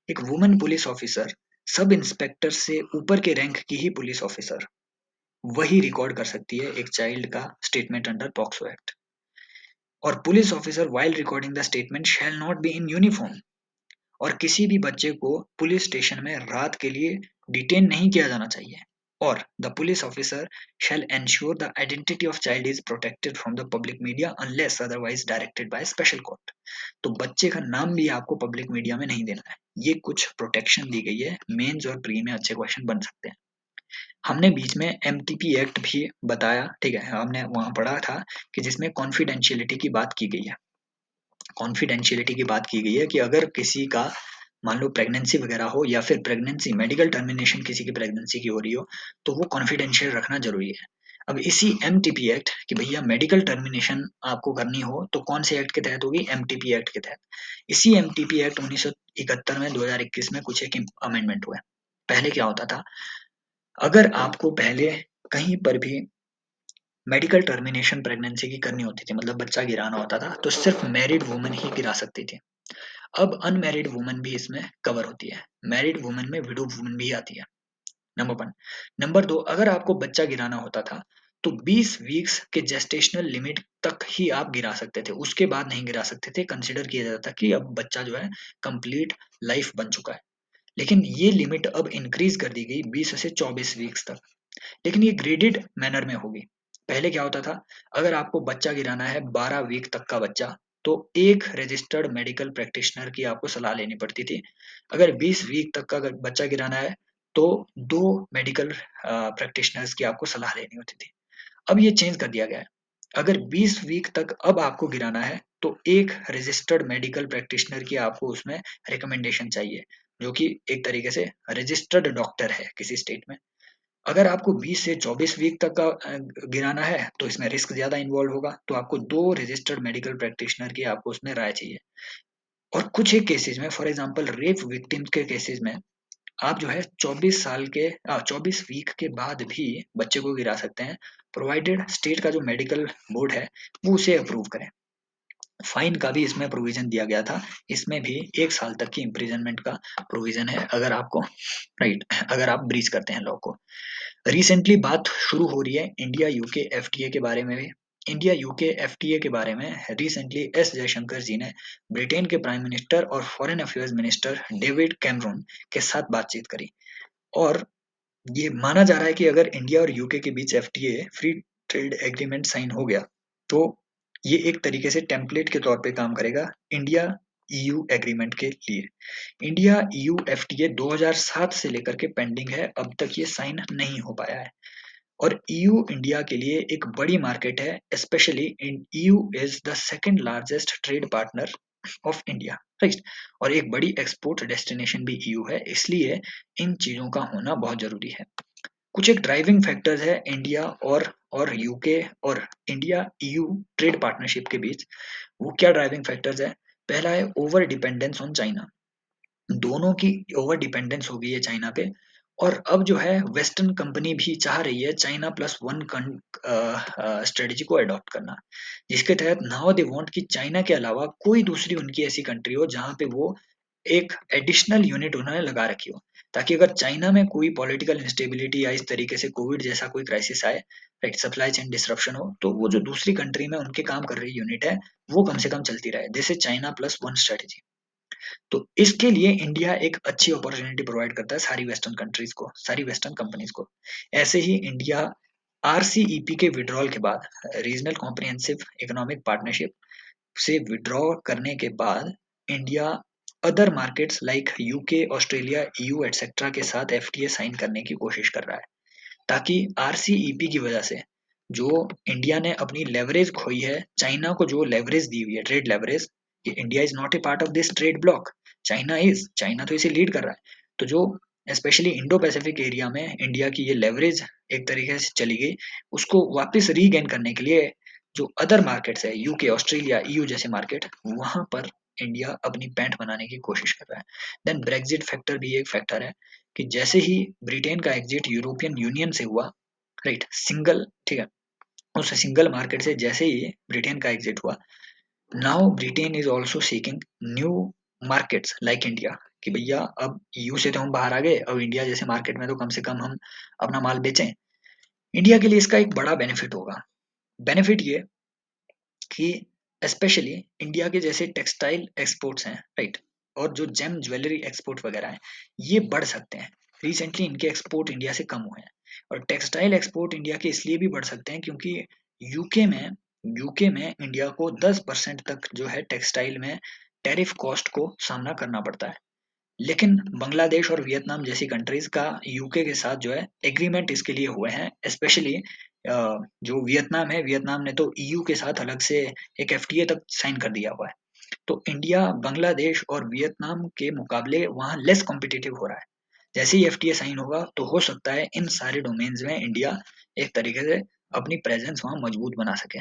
एक women police officer sub inspector से ऊपर के रैंक की ही पुलिस ऑफिसर वही रिकॉर्ड कर सकती है एक चाइल्ड का स्टेटमेंट अंडर पॉक्सो एक्ट. और police officer while recording the statement shall not be in uniform. और किसी भी बच्चे को पुलिस स्टेशन में रात के लिए डिटेन नहीं किया जाना चाहिए. और the police officer shall ensure the identity of child is protected from the public media unless otherwise directed by special court. तो बच्चे का नाम भी आपको पब्लिक मीडिया में नहीं देना है. ये कुछ प्रोटेक्शन दी गई है, मेंस और प्री में अच्छे क्वेश्चन बन सकते हैं. हमने बीच में एमटीपी एक्ट भी बताया, ठीक है, हमने वहां पढ़ा था कि जिसमें कॉन्फिडेंशियलिटी की बात की गई है. कॉन्फिडेंशियलिटी की बात की गई है कि अगर किसी का मान लो प्रेगनेंसी वगैरह हो या फिर प्रेगनेंसी मेडिकल टर्मिनेशन किसी की प्रेगनेंसी की हो रही हो तो वो कॉन्फिडेंशियल रखना जरूरी है. अब इसी एमटीपी एक्ट कि भैया मेडिकल टर्मिनेशन आपको करनी हो तो कौन से एक्ट के तहत होगी? एमटीपी एक्ट के तहत. इसी एमटीपी एक्ट 1971 में 2021 में कुछ एक अमेंडमेंट हुआ है. पहले क्या होता था, अगर आपको पहले कहीं पर भी मेडिकल टर्मिनेशन प्रेगनेंसी की करनी होती थी, मतलब बच्चा गिराना होता था, तो सिर्फ मैरिड वुमेन ही गिरा सकती थी. अब अनमैरिड वुमेन भी इसमें कवर होती है. मैरिड वुमेन में विडो वुमेन भी आती है. नंबर 1. नंबर 2, अगर आपको बच्चा गिराना होता था तो 20 वीक्स के जेस्टेशनल लिमिट तक ही आप गिरा सकते थे, उसके बाद नहीं गिरा सकते थे। कंसिडर किया जाता था कि अब बच्चा जो है कंप्लीट लाइफ बन चुका है। लेकिन ये लिमिट अब इंक्रीज कर दी गई 20 से 24 वीक्स तक, लेकिन ये ग्रेडेड मैनर में होगी। पहले क्या होता था, अगर आपको बच्चा गिराना है 12 वीक तक का बच्चा, तो एक रजिस्टर्ड मेडिकल प्रैक्टिशनर की आपको सलाह लेनी पड़ती थी। अगर 20 वीक तक का अगर बच्चा गिराना है तो दो मेडिकल प्रैक्टिशनर्स की आपको सलाह लेनी होती थी। अब ये चेंज कर दिया गया है। अगर 20 वीक तक अब आपको गिराना है तो एक रजिस्टर्ड मेडिकल प्रैक्टिशनर की आपको उसमें रिकमेंडेशन चाहिए, जो कि एक तरीके से रजिस्टर्ड डॉक्टर है किसी स्टेट में। अगर आपको 20 से 24 वीक तक का गिराना है तो इसमें रिस्क ज्यादा इन्वॉल्व होगा, तो आपको दो रजिस्टर्ड मेडिकल प्रैक्टिशनर की आपको उसमें राय चाहिए। और कुछ एक केसेस में, फॉर एग्जांपल रेप विक्टिम्स के केसेस में, आप जो है 24 वीक के बाद भी बच्चे को गिरा सकते हैं, प्रोवाइडेड स्टेट का जो मेडिकल बोर्ड है वो उसे अप्रूव करे। फाइन का भी इसमें प्रोविजन दिया गया था, इसमें भी 1 साल तक की इम्प्रिजनमेंट का प्रोविजन है अगर आपको राइट अगर आप ब्रीच करते हैं लॉ को। रिसेंटली बात शुरू हो रही है इंडिया यूके एफटीए के बारे में भी। इंडिया यूके एफटीए के बारे में रिसेंटली एस जयशंकर जी ने ब्रिटेन के प्राइम मिनिस्टर और foreign affairs minister David Cameron के साथ बातचीत करी। और ये माना जा रहा है कि अगर इंडिया और यूके के बीच FTA free trade agreement sign हो गया तो ये एक तरीके से टेम्पलेट के तौर पे काम करेगा इंडिया ईयू एग्रीमेंट के लिए। इंडिया ईयू एफटीए 2007 से लेकर के पेंडिंग है, अब तक ये साइन नहीं हो पाया है। और ईयू इंडिया के लिए एक बड़ी मार्केट है, specially EU is the second largest trade partner of India, right. और एक बड़ी एक्सपोर्ट डेस्टिनेशन भी ईयू है, इसलिए इन चीजों का होना बहुत जरूरी है। कुछ एक ड्राइविंग फैक्टर्स है इंडिया और यूके और इंडिया ईयू ट्रेड पार्टनरशिप के बीच। वो क्या ड्राइविंग फैक्टर्स है? पहला है ओवर डिपेंडेंस ऑन चाइना। दोनों की ओवर डिपेंडेंस हो गई है चाइना पे। और अब जो है वेस्टर्न कंपनी भी चाह रही है चाइना प्लस वन स्ट्रेटेजी को अडॉप्ट करना, जिसके तहत नाउ दे वांट कि चाइना के अलावा कोई दूसरी उनकी ऐसी कंट्री हो जहां पे वो एक एडिशनल यूनिट उन्होंने लगा रखी हो, ताकि अगर चाइना में कोई पॉलिटिकल इंस्टेबिलिटी या इस तरीके से कोविड जैसा कोई क्राइसिस आए, राइट, सप्लाई चेन डिस्ट्रप्शन हो, तो वो जो दूसरी कंट्री में उनके काम कर रही यूनिट है वो कम से कम चलती रहे। This is China plus one strategy. तो इसके लिए इंडिया एक अच्छी अपॉर्चुनिटी प्रोवाइड करता है सारी वेस्टर्न कंट्रीज को, सारी वेस्टर्न कंपनीज को। ऐसे ही इंडिया आरसीईपी के विड्रॉल के बाद, रीजनल कॉम्प्रिहेंसिव इकोनॉमिक पार्टनरशिप से विड्रॉ करने के बाद, India other markets like UK, Australia, EU etcetera के साथ एफटीए साइन करने की कोशिश कर रहा है, ताकि आरसीईपी की वजह से जो इंडिया ने अपनी लेवरेज खोई है, चाइना को जो लेवरेज दी हुई है, trade leverage, India is not A part of this trade block, China तो इसे लीड कर रहा है। तो जो स्पेशली इंडो पैसिफिक एरिया में इंडिया की ये लेवरेज एक तरीके से चली गई, उसको वापस रीगेन करने के लिए जो अदर मार्केट्स है, यूके, ऑस्ट्रेलिया, ईयू जैसे मार्केट, वहां पर इंडिया अपनी पैंठ बनाने की कोशिश कर रहा है। देन ब्रेग्जिट फैक्टर भी एक फैक्टर है कि जैसे ही ब्रिटेन का एग्जिट यूरोपियन यूनियन से हुआ, राइट, सिंगल, ठीक है, उस सिंगल मार्केट से जैसे ही ब्रिटेन का एग्जिट हुआ, now Britain is also seeking new markets like India, कि भैया अब ईयू से तो हम बाहर आ गए, अब इंडिया जैसे मार्केट में तो कम से कम हम अपना माल बेचें। इंडिया के लिए इसका एक बड़ा बेनिफिट होगा। बेनिफिट ये कि स्पेशली इंडिया के जैसे टेक्सटाइल एक्सपोर्ट्स हैं, राइट, और जो जेम ज्वेलरी एक्सपोर्ट वगैरह हैं, ये बढ़ सकते हैं। रिसेंटली इनके एक्सपोर्ट इंडिया से कम हुए हैं। और टेक्सटाइल एक्सपोर्ट इंडिया के इसलिए भी बढ़ सकते हैं क्योंकि यूके में यूके में इंडिया को 10% तक जो है टेक्सटाइल में टैरिफ कॉस्ट को सामना करना पड़ता है। लेकिन बांग्लादेश और वियतनाम जैसी कंट्रीज का यूके के साथ जो है एग्रीमेंट इसके लिए हुए हैं, स्पेशली जो वियतनाम है, वियतनाम ने तो ईयू के साथ अलग से एक एफटीए तक साइन कर दिया हुआ है। तो इंडिया बांग्लादेश और वियतनाम के मुकाबले वहां लेस कॉम्पिटिटिव हो रहा है। जैसे ही एफटीए साइन होगा तो हो सकता है इन सारे डोमेन्स में इंडिया एक तरीके से अपनी प्रेजेंस वहां मजबूत बना सके।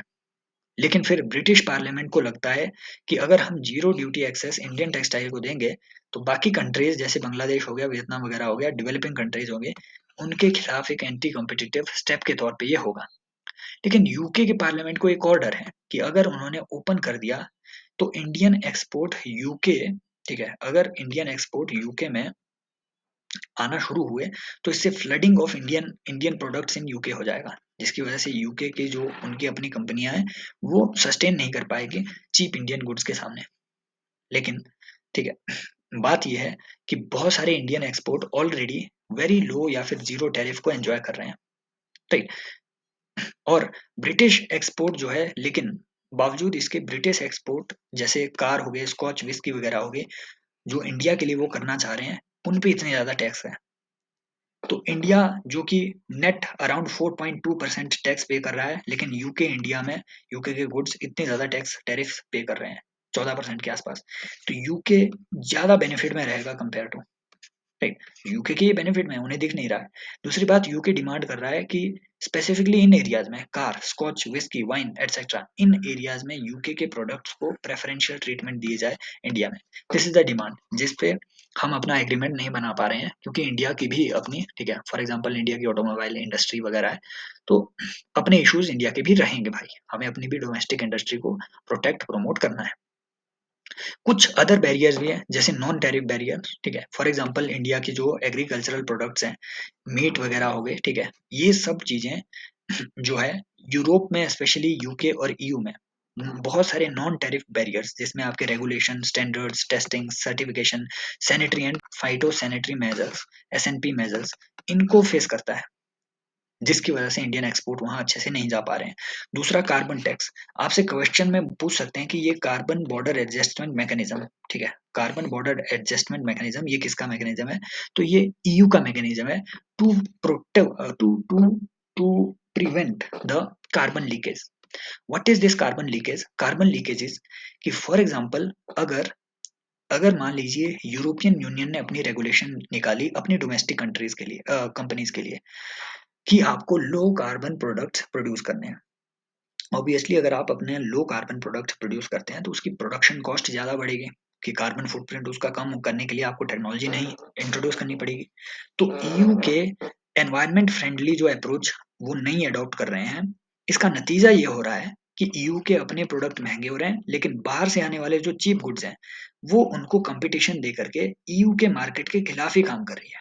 लेकिन फिर ब्रिटिश पार्लियामेंट को लगता है कि अगर हम zero duty access Indian textile को देंगे तो बाकी कंट्रीज जैसे बांग्लादेश हो गया, वियतनाम वगैरह हो गया, डेवलपिंग कंट्रीज होंगे, उनके खिलाफ एक एंटी कॉम्पिटिटिव स्टेप के तौर पे ये होगा। लेकिन यूके के पार्लियामेंट को एक और डर है कि अगर उन्होंने ओपन कर दिया तो इंडियन एक्सपोर्ट यूके, ठीक है, अगर इंडियन एक्सपोर्ट यूके में आना शुरू हुए तो इससे flooding of Indian Indian products in UK हो जाएगा, जिसकी वजह से यूके की जो उनकी अपनी कंपनियां हैं वो सस्टेन नहीं कर पाएगी चीप इंडियन गुड्स के सामने। लेकिन ठीक है, बात यह है कि बहुत सारे Indian export already very low या फिर जीरो टैरिफ को एंजॉय कर रहे हैं, ठीक। और ब्रिटिश एक्सपोर्ट जो है, लेकिन बावजूद इसके ब्रिटिश एक्सपोर्ट जैसे कार हो गए, स्कॉच विस्की वगैरह हो गए, जो इंडिया के लिए वो करना चाह रहे हैं, उन पे इतने ज्यादा टैक्स है। तो इंडिया जो कि नेट अराउंड 4.2% टैक्स पे कर रहा है, लेकिन यूके इंडिया में यूके के गुड्स इतने ज्यादा टैक्स टैरिफ पे कर रहे हैं 14% के आसपास। तो यूके ज्यादा बेनिफिट में रहेगा कंपेयर टू, राइट। यूके के ये बेनिफिट में उन्हें दिख नहीं रहा है। दूसरी बात, यूके डिमांड कर रहा है कि स्पेसिफिकली इन एरियाज में car, Scotch whisky, wine etcetera, इन एरियाज में यूके के प्रोडक्ट्स को प्रेफरेंशियल ट्रीटमेंट दिए जाए इंडिया में। दिस इज द डिमांड जिस पे हम अपना एग्रीमेंट नहीं बना पा रहे हैं, क्योंकि इंडिया की भी अपनी, ठीक है, फॉर एग्जांपल इंडिया की ऑटोमोबाइल इंडस्ट्री वगैरह है, तो अपने इश्यूज इंडिया के भी रहेंगे भाई, हमें अपनी भी डोमेस्टिक इंडस्ट्री को प्रोटेक्ट प्रमोट करना है। कुछ अदर बैरियर्स भी हैं, जैसे नॉन टैरिफ बैरियर, ठीक है। फॉर एग्जांपल इंडिया की जो एग्रीकल्चरल प्रोडक्ट्स हैं, मीट वगैरह हो गए, ठीक है, ये सब चीजें जो है यूरोप में, स्पेशली यूके और ईयू में बहुत सारे नॉन टैरिफ बैरियर्स, जिसमें आपके regulation, standards, testing, certification, sanitary and phyto sanitary measures, S&P measures, इनको फेस करता है, जिसकी वजह से इंडियन एक्सपोर्ट वहां अच्छे से नहीं जा पा रहे हैं। दूसरा, कार्बन टैक्स। आपसे क्वेश्चन में पूछ सकते हैं कि ये कार्बन बॉर्डर एडजस्टमेंट मैकेनिज्म, ठीक है, कार्बन बॉर्डर एडजस्टमेंट मैकेनिज्म ये किसका मैकेनिज्म है? तो ये ईयू का मैकेनिज्म है, to protect to to to prevent the carbon leakage. What is this carbon leakage? Carbon leakage is कि फॉर एग्जांपल, अगर अगर मान लीजिए यूरोपियन यूनियन ने अपनी रेगुलेशन निकाली अपनी डोमेस्टिक कंट्रीज के लिए, कंपनीज के लिए, कि आपको लो कार्बन प्रोडक्ट्स प्रोड्यूस करने हैं। ऑब्वियसली अगर आप अपने लो कार्बन प्रोडक्ट्स प्रोड्यूस करते हैं तो उसकी प्रोडक्शन कॉस्ट ज़्यादा बढ़ेगी, कि कार्बन फुटप्रिंट उसका कम करने के लिए आपको टेक्नोलॉजी नहीं इंट्रोड्यूस करनी पड़ेगी। तो ईयू के एनवायरमेंट फ्रेंडली जो अप्रोच वो नहीं अडॉप्ट कर रहे हैं, इसका नतीजा ये हो रहा है कि ईयू के अपने प्रोडक्ट महंगे हो रहे हैं, लेकिन बाहर से आने वाले जो चीप गुड्स हैं वो उनको कंपटीशन दे करके ईयू के मार्केट के खिलाफ ही काम कर रही है।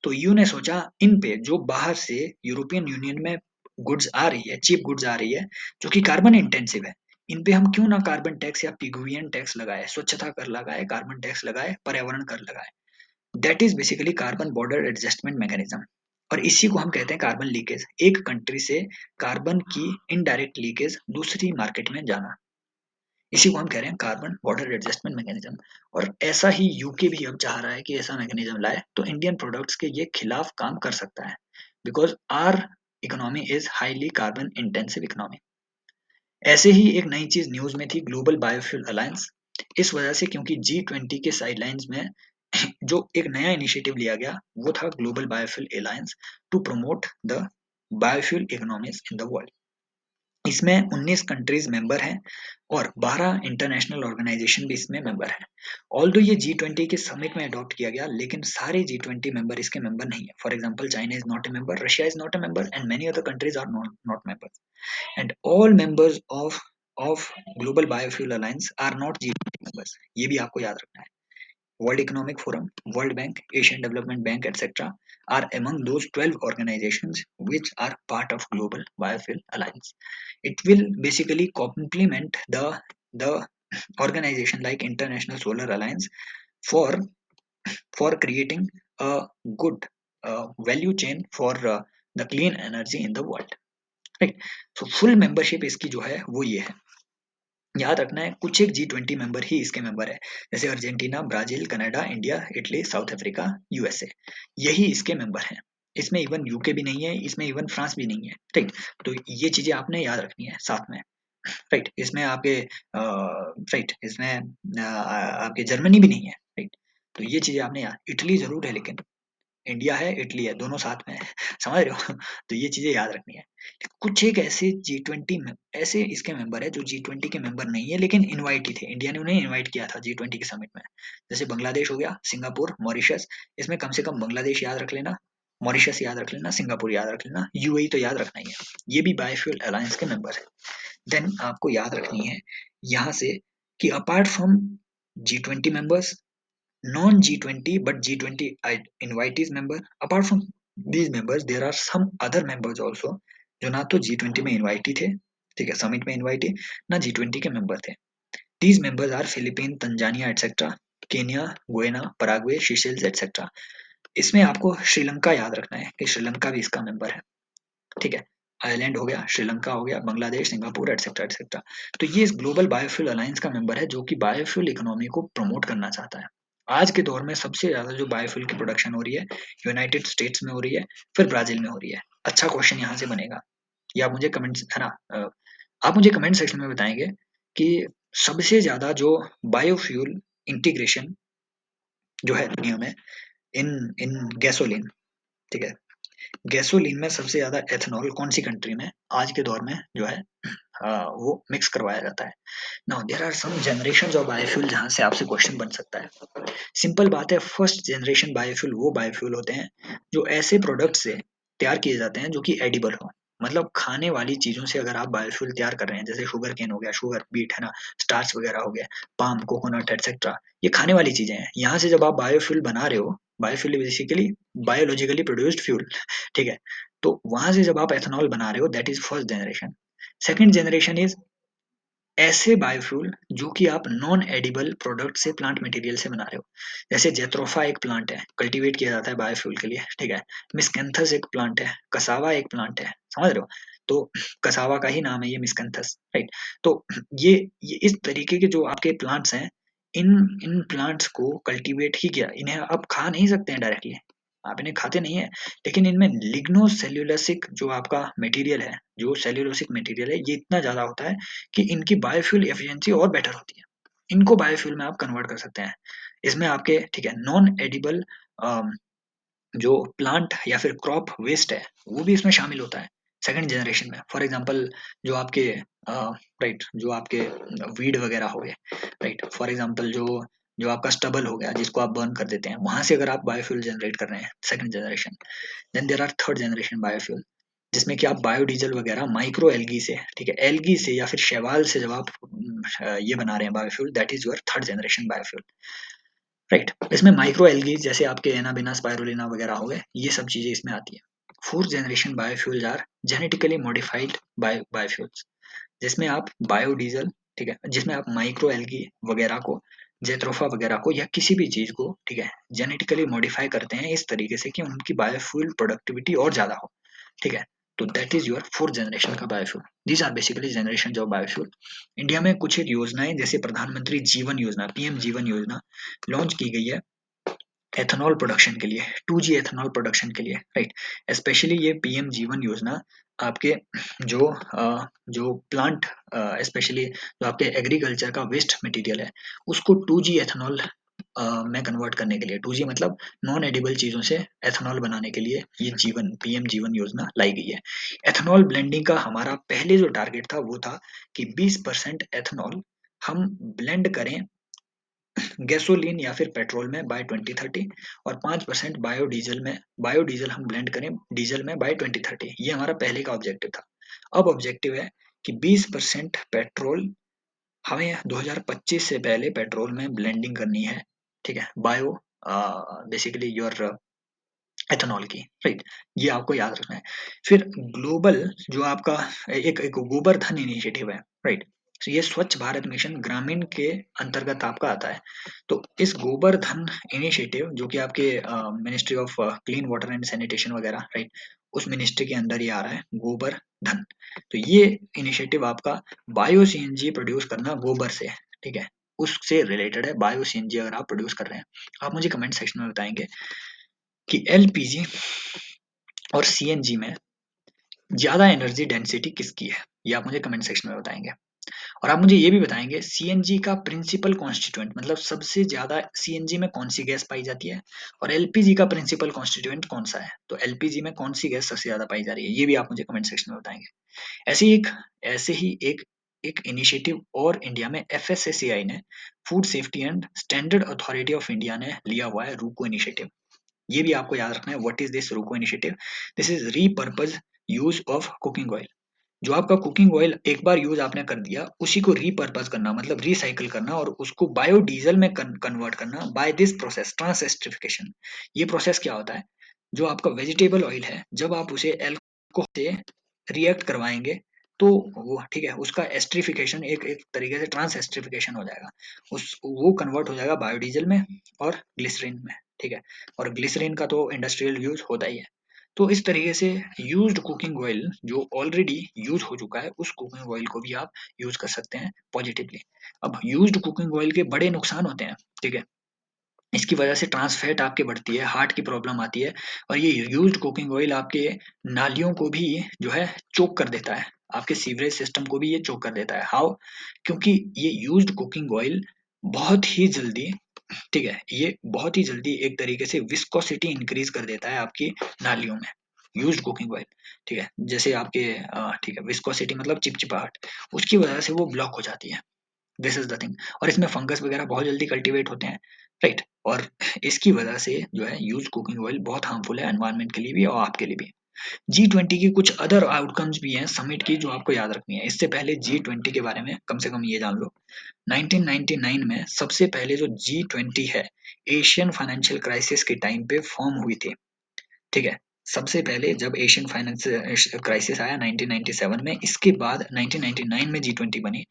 तो ईयू ने सोचा इन पे जो बाहर से यूरोपियन यूनियन में गुड्स आ रही है, चीप गुड्स आ रही है, जो कि कार्बन इंटेंसिव है, इन पे हम क्यों ना कार्बन टैक्स या पिगुइयन टैक्स लगाए, स्वच्छता कर लगाए, कार्बन टैक्स लगाए, पर्यावरण कर लगाए। That is basically carbon border adjustment mechanism. और इसी को हम कहते हैं कार्बन लीकेज, एक कंट्री से कार्बन की इनडायरेक्ट लीकेज दूसरी मार्केट में जाना, इसी को हम कह रहे हैं कार्बन बॉर्डर एडजस्टमेंट मैकेनिज्म। और ऐसा ही यूके भी अब चाह रहा है कि ऐसा मैकेनिज्म लाए तो इंडियन प्रोडक्ट्स के ये खिलाफ काम कर सकता है, because our economy is highly carbon intensive economy. ऐसे ही एक नई चीज न्यूज में थी, ग्लोबल बायोफ्यूल अलायंस। इस वजह से क्योंकि G20 के साइडलाइंस में जो एक नया इनिशिएटिव लिया गया वो था global biofuel alliance, to promote the biofuel economies in the world. इसमें 19 कंट्रीज मेंबर हैं और 12 इंटरनेशनल ऑर्गेनाइजेशन भी इसमें मेंबर हैं। ऑल्दो ये G20 के समिट में अडॉप्ट किया गया, लेकिन सारे G20 मेंबर इसके मेंबर नहीं है। For example, China is not a member, Russia is not a member, and many other countries are not members. And all members of global biofuel alliance are not G20 members, ये भी आपको याद रखना है। World Economic Forum, World Bank, Asian Development Bank, etc. are among those 12 organizations which are part of Global Biofuel Alliance. It will basically complement the organization like International Solar Alliance for for creating a good value chain for the clean energy in the world. Right. So full membership इसकी जो है वो ये है। याद रखना है कुछ एक G20 मेंबर ही इसके मेंबर है, जैसे Argentina, Brazil, Canada, India, Italy, south Africa, USA, यही इसके मेंबर हैं। इसमें इवन यूके भी नहीं है, इसमें इवन फ्रांस भी नहीं है, ठीक। तो ये चीजें आपने याद रखनी है साथ में, राइट। इसमें आपके राइट, इसमें आपके जर्मनी भी नहीं है, राइट। तो ये चीजें आपने याद, इटली जरूर है लेकिन इंडिया है, इटली है, दोनों साथ में है समझ रहे हो तो ये चीजें याद रखनी है। कुछ एक ऐसे G20 में ऐसे इसके मेंबर है जो G20 के मेंबर नहीं है लेकिन इनवाइट ही थे, इंडिया ने उन्हें इनवाइट किया था G20 के समिट में। जैसे बांग्लादेश हो गया, सिंगापुर, मॉरिशस, इसमें कम से कम बांग्लादेश याद रख लेना, मॉरिशस याद रख लेना, सिंगापुर याद रख लेना, यूएई तो याद रखना ही है, ये भी बायोफ्यूल अलायंस के मेंबर है। देन आपको याद रखनी है यहाँ से कि apart from G20 members, non G20 but G20 invitees member. Apart from these members, there are some other members also जो ना तो G20 में इनवाइटी थे, ठीक है, समिट में इनवाइटी, ना G20 के मेंबर थे। These members are Philippine, Tanzania etcetera, Kenya, Guyana, Paraguay, Seychelles etcetera. इसमें आपको श्रीलंका याद रखना है कि श्रीलंका भी इसका मेंबर है, ठीक है। आयरलैंड हो गया, श्रीलंका हो गया, बांग्लादेश, सिंगापुर एटसेट्रा एटसेट्रा। तो ये इस ग्लोबल बायोफ्यूल अलायंस का मेंबर है, जो कि बायोफ्यूल इकोनॉमी को प्रमोट करना चाहता है। आज के दौर में सबसे ज्यादा जो बायोफ्यूल की प्रोडक्शन हो रही है यूनाइटेड स्टेट्स में हो रही है, फिर ब्राजील में हो रही है। अच्छा क्वेश्चन यहाँ से बनेगा, या आप मुझे कमेंट है ना, आप मुझे कमेंट सेक्शन में बताएंगे कि सबसे ज्यादा जो बायोफ्यूल इंटीग्रेशन जो है दुनिया में इन इन गैसोलीन, ठीक है, गैसोलीन में सबसे ज्यादा एथेनॉल कौन सी कंट्री में आज के दौर में जो है वो मिक्स करवाया जाता है। Now there are some generations of biofuel जहां से आपसे क्वेश्चन बन सकता है। सिंपल बात है, फर्स्ट जनरेशन बायोफ्यूल वो बायोफ्यूल होते हैं जो ऐसे प्रोडक्ट से तैयार किए जाते हैं जो कि एडिबल हो। मतलब खाने वाली चीजों से अगर आप बायोफ्यूल तैयार कर रहे हैं, जैसे शुगर केन हो गया, शुगर बीट है ना, स्टार्च वगैरह हो गया, पाम, कोकोनट एटसेट्रा, ये खाने वाली चीजें हैं। यहाँ से जब आप बायोफ्यूल बना रहे हो, biofuel basically biologically produced fuel, ठीक है, तो वहां से जब आप एथेनॉल बना रहे हो, that is first generation. Second generation is ऐसे बायोफ्यूल जो कि आप नॉन एडिबल प्रोडक्ट से, प्लांट मटेरियल से बना रहे हो। जैसे जेट्रोफा एक प्लांट है, कल्टीवेट किया जाता है बायोफ्यूल के लिए, ठीक है। मिस्केंथस एक प्लांट है, कसावा एक प्लांट है, समझ रहे हो। तो कसावा का ही नाम है ये मिस्केंथस, राइट। तो ये इस तरीके के जो आपके प्लांट्स हैं, इन इन प्लांट्स को कल्टीवेट ही किया, इन्हें आप खा नहीं सकते हैं डायरेक्टली, आप इन्हें खाते नहीं है, लेकिन इनमें लिग्नोसेल्यूलोसिक जो आपका मटेरियल है, जो सेल्यूलोसिक मटेरियल है, ये इतना ज्यादा होता है कि इनकी बायोफ्यूल एफिशिएंसी और बेटर होती है। इनको बायोफ्यूल में आप कन्वर्ट कर सकते हैं। इसमें आपके, ठीक है, नॉन एडिबल जो प्लांट या फिर क्रॉप वेस्ट है, वो भी इसमें शामिल होता है सेकंड जनरेशन में। फॉर एग्जांपल जो आपके राइट, जो आपके वीड वगैरह हो गए, राइट, फॉर एग्जांपल जो आपका स्टबल हो गया जिसको आप बर्न कर देते हैं, वहां से अगर आप बायोफ्यूल जनरेट कर रहे हैं second generation. Then there are third generation biofuel, जिसमें कि आप बायोडीजल वगैरह माइक्रो एल्गी से, ठीक है, एल्गी से या फिर शैवाल से जब आप ये बना रहे हैं biofuel, that is your third generation biofuel, right. इसमें माइक्रो एल्गी जैसे आपके एनाबिना, स्पाइरुलिना वगैरह हो गए, ये सब चीजें इसमें आती है। Fourth generation biofuels are genetically modified biofuels, जिसमें आप बायोडीजल, ठीक है, जिसमें आप माइक्रो एल्गी वगैरह को, जेट्रोफा वगैरह को, या किसी भी चीज को, ठीक है, जेनेटिकली मॉडिफाई करते हैं इस तरीके से कि उनकी बायोफ्यूल प्रोडक्टिविटी और ज्यादा हो, ठीक है। तो that is your fourth generation का biofuel. These are basically generation of biofuel. India में कुछ एक योजनाएं, जैसे प्रधानमंत्री जीवन योजना, पीएम जीवन योजना लॉन्च की गई है एथेनॉल प्रोडक्शन के लिए, 2G एथेनॉल प्रोडक्शन के लिए, राइट। स्पेशली ये पीएम जीवन योजना आपके जो जो प्लांट, स्पेशली जो आपके एग्रीकल्चर का वेस्ट मटेरियल है, उसको 2G एथेनॉल में कन्वर्ट करने के लिए, 2G मतलब नॉन एडिबल चीजों से एथेनॉल बनाने के लिए ये जीवन, पीएम जीवन योजना लाई गई है। एथेनॉल ब्लेंडिंग का हमारा पहले जो टारगेट था वो था कि 20% एथेनॉल हम ब्लेंड करें गैसोलीन या फिर पेट्रोल में बाय 2030, और 5% बायोडीजल हम ब्लेंड करें डीजल में बाय 2030। ये हमारा पहले का ऑब्जेक्टिव था। अब ऑब्जेक्टिव है कि 20% पेट्रोल हमें 2025 से पहले पेट्रोल में ब्लेंडिंग करनी है, ठीक है, बायो बेसिकली योर एथेनॉल की, राइट। ये आपको याद रखना है। फिर ग्लोबल जो आपका एक गोबर धन इनिशिएटिव है, राइट। तो ये स्वच्छ भारत मिशन ग्रामीण के अंतर्गत आपका आता है। तो इस गोबर धन इनिशिएटिव जो कि आपके ministry of clean water and sanitation वगैरह, राइट, उस मिनिस्ट्री के अंदर ही आ रहा है गोबर धन। तो ये इनिशिएटिव आपका बायो सीएनजी प्रोड्यूस करना गोबर से, ठीक है, उससे रिलेटेड है। बायो सीएनजी अगर आप प्रोड्यूस कर रहे हैं, आप मुझे कमेंट सेक्शन में बताएंगे कि एलपीजी और सीएनजी में ज्यादा एनर्जी डेंसिटी किसकी है, ये आप मुझे कमेंट सेक्शन में बताएंगे। और आप मुझे ये भी बताएंगे सीएनजी का प्रिंसिपल कॉन्स्टिट्यूएंट, मतलब सबसे ज्यादा सीएनजी में कौन सी गैस पाई जाती है, और एलपीजी का प्रिंसिपल कॉन्स्टिट्यूएंट कौन सा है, तो एलपीजी में कौन सी गैस सबसे ज्यादा पाई जा रही है, ये भी आप मुझे कमेंट सेक्शन में बताएंगे। ऐसे ही एक एक इनिशिएटिव और इंडिया में एफएसएसएआई ने, food safety and standard authority of India ने लिया हुआ है, रूको इनिशिएटिव। ये भी आपको याद रखना है, what is this RUCO initiative. This is repurpose use of cooking oil. जो आपका कुकिंग ऑयल एक बार यूज आपने कर दिया, उसी को रीपर्पज करना, मतलब रिसाइकिल करना, और उसको बायोडीजल में कन्वर्ट करना बाय दिस प्रोसेस, ट्रांसएस्टिफिकेशन। ये प्रोसेस क्या होता है, जो आपका वेजिटेबल ऑयल है, जब आप उसे एल्कोहल से रिएक्ट करवाएंगे तो वो ठीक है, उसका एस्ट्रिफिकेशन एक एक तरीके से ट्रांस एस्ट्रिफिकेशन हो जाएगा, उस वो कन्वर्ट हो जाएगा बायोडीजल में और ग्लिसरीन में, ठीक है। और ग्लिसरीन का तो इंडस्ट्रियल यूज होता ही है। तो इस तरीके से यूज्ड कुकिंग ऑयल जो ऑलरेडी यूज हो चुका है, उस कुकिंग ऑयल को भी आप यूज कर सकते हैं पॉजिटिवली। अब यूज्ड कुकिंग ऑयल के बड़े नुकसान होते हैं, ठीक है। इसकी वजह से ट्रांस फैट आपके बढ़ती है, हार्ट की प्रॉब्लम आती है, और ये यूज्ड कुकिंग ऑयल आपके नालियों को भी जो है चोक कर देता है, आपके सीवरेज सिस्टम को भी ये चोक कर देता है। हाउ? क्योंकि ये यूज्ड कुकिंग ऑयल बहुत ही जल्दी, ठीक है, ये बहुत ही जल्दी एक तरीके से विस्कोसिटी इंक्रीज कर देता है आपकी नालियों में, यूज्ड कुकिंग ऑयल, ठीक है। जैसे आपके ठीक है, विस्कोसिटी मतलब चिपचिपाहट, उसकी वजह से वो ब्लॉक हो जाती है। This is the thing. और इसमें फंगस वगैरह बहुत जल्दी कल्टीवेट होते हैं, राइट। और इसकी वजह से जो है यूज कुकिंग ऑयल बहुत हार्मफुल है एनवायरनमेंट के लिए भी और आपके लिए भी। G20 की कुछ अदर आउटकम्स भी हैं समिट की जो आपको याद रखनी है। इससे पहले G20 के बारे में कम से कम ये जान लो, 1999 में सबसे पहले जो G20 है, एशियन फाइनेंशियल क्राइसिस के टाइम पे फॉर्म हुई थी, ठीक है। सबसे पहले जब एशियन फाइनेंस क्राइसिस आया 1997 में, इसके बाद 1999 में G20 बनी।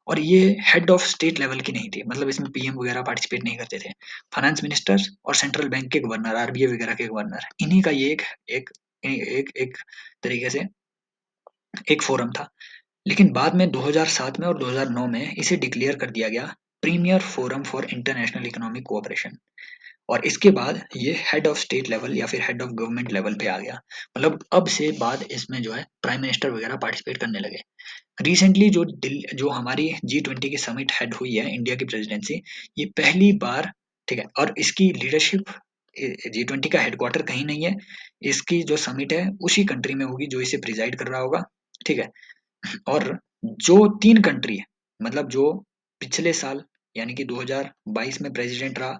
और ये हेड ऑफ स्टेट लेवल की नहीं थी, मतलब इसमें पीएम वगैरह पार्टिसिपेट नहीं करते थे। फाइनेंस मिनिस्टर्स और सेंट्रल बैंक के गवर्नर, आरबीआई वगैरह के गवर्नर, इन्हीं का ये एक एक एक तरीके से एक फोरम था। लेकिन बाद में 2007 में और 2009 में इसे डिक्लेयर कर दिया गया premier forum for international economic cooperation. और इसके बाद ये हेड ऑफ स्टेट लेवल या फिर हेड ऑफ गवर्नमेंट लेवल पे आ गया। मतलब अब से बाद इसमें जो है प्राइम मिनिस्टर वगैरह पार्टिसिपेट करने लगे। रिसेंटली जो हमारी G20 की समिट हेड हुई है इंडिया की प्रेसिडेंसी, ये पहली बार, ठीक है। और इसकी लीडरशिप, G20 का हेडक्वार्टर कहीं नहीं है, इसकी जो समिट है उसी कंट्री में होगी जो इसे प्रिजाइड कर रहा होगा, ठीक है। और जो 3 कंट्री है, मतलब जो पिछले साल यानी कि 2022 में प्रेसिडेंट रहा,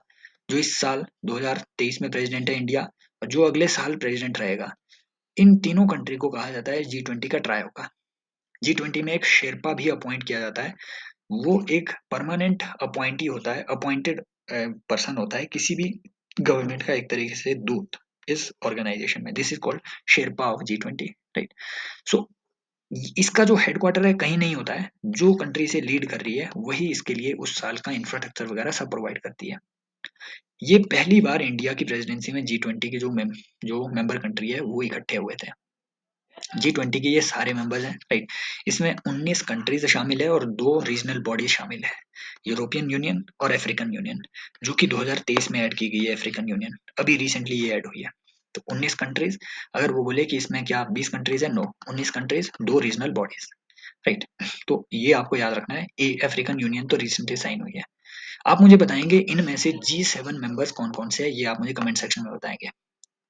जो इस साल 2023 में प्रेसिडेंट है इंडिया, और जो अगले साल प्रेसिडेंट रहेगा, इन तीनों कंट्री को कहा जाता है G20 का ट्रायोका। G20 में एक शेरपा भी अपॉइंट किया जाता है, वो एक परमानेंट अपॉइंटी होता है, अपॉइंटेड पर्सन होता है किसी भी गवर्नमेंट का, एक तरीके से दूत इस ऑर्गेनाइजेशन में। This is called sherpa of G20, right. So इसका जो हेडक्वार्टर है कहीं नहीं होता है, जो कंट्री से लीड कर रही है वही इसके लिए उस साल का इंफ्रास्ट्रक्चर वगैरह सब प्रोवाइड करती है। ये पहली बार इंडिया की प्रेसिडेंसी में G20 के जो मेंबर कंट्री है वो इकट्ठे हुए थे। G20 के ये सारे मेंबर्स हैं, राइट। इसमें 19 कंट्रीज शामिल है और 2 रीजनल बॉडीज शामिल है, यूरोपियन यूनियन और अफ्रीकन यूनियन, जो कि 2023 में ऐड की गई है। अफ्रीकन यूनियन अभी रिसेंटली ये ऐड हुई है। तो 19 कंट्रीज, अगर वो बोले कि इसमें क्या 20 कंट्रीज है, no, 19 countries, 2 regional bodies, right. तो ये आपको याद रखना है। ए अफ्रीकन यूनियन तो रिसेंटली साइन हुई है। आप मुझे बताएंगे इनमें से G7 मेंबर्स कौन कौन से हैं, ये आप मुझे कमेंट सेक्शन में बताएंगे।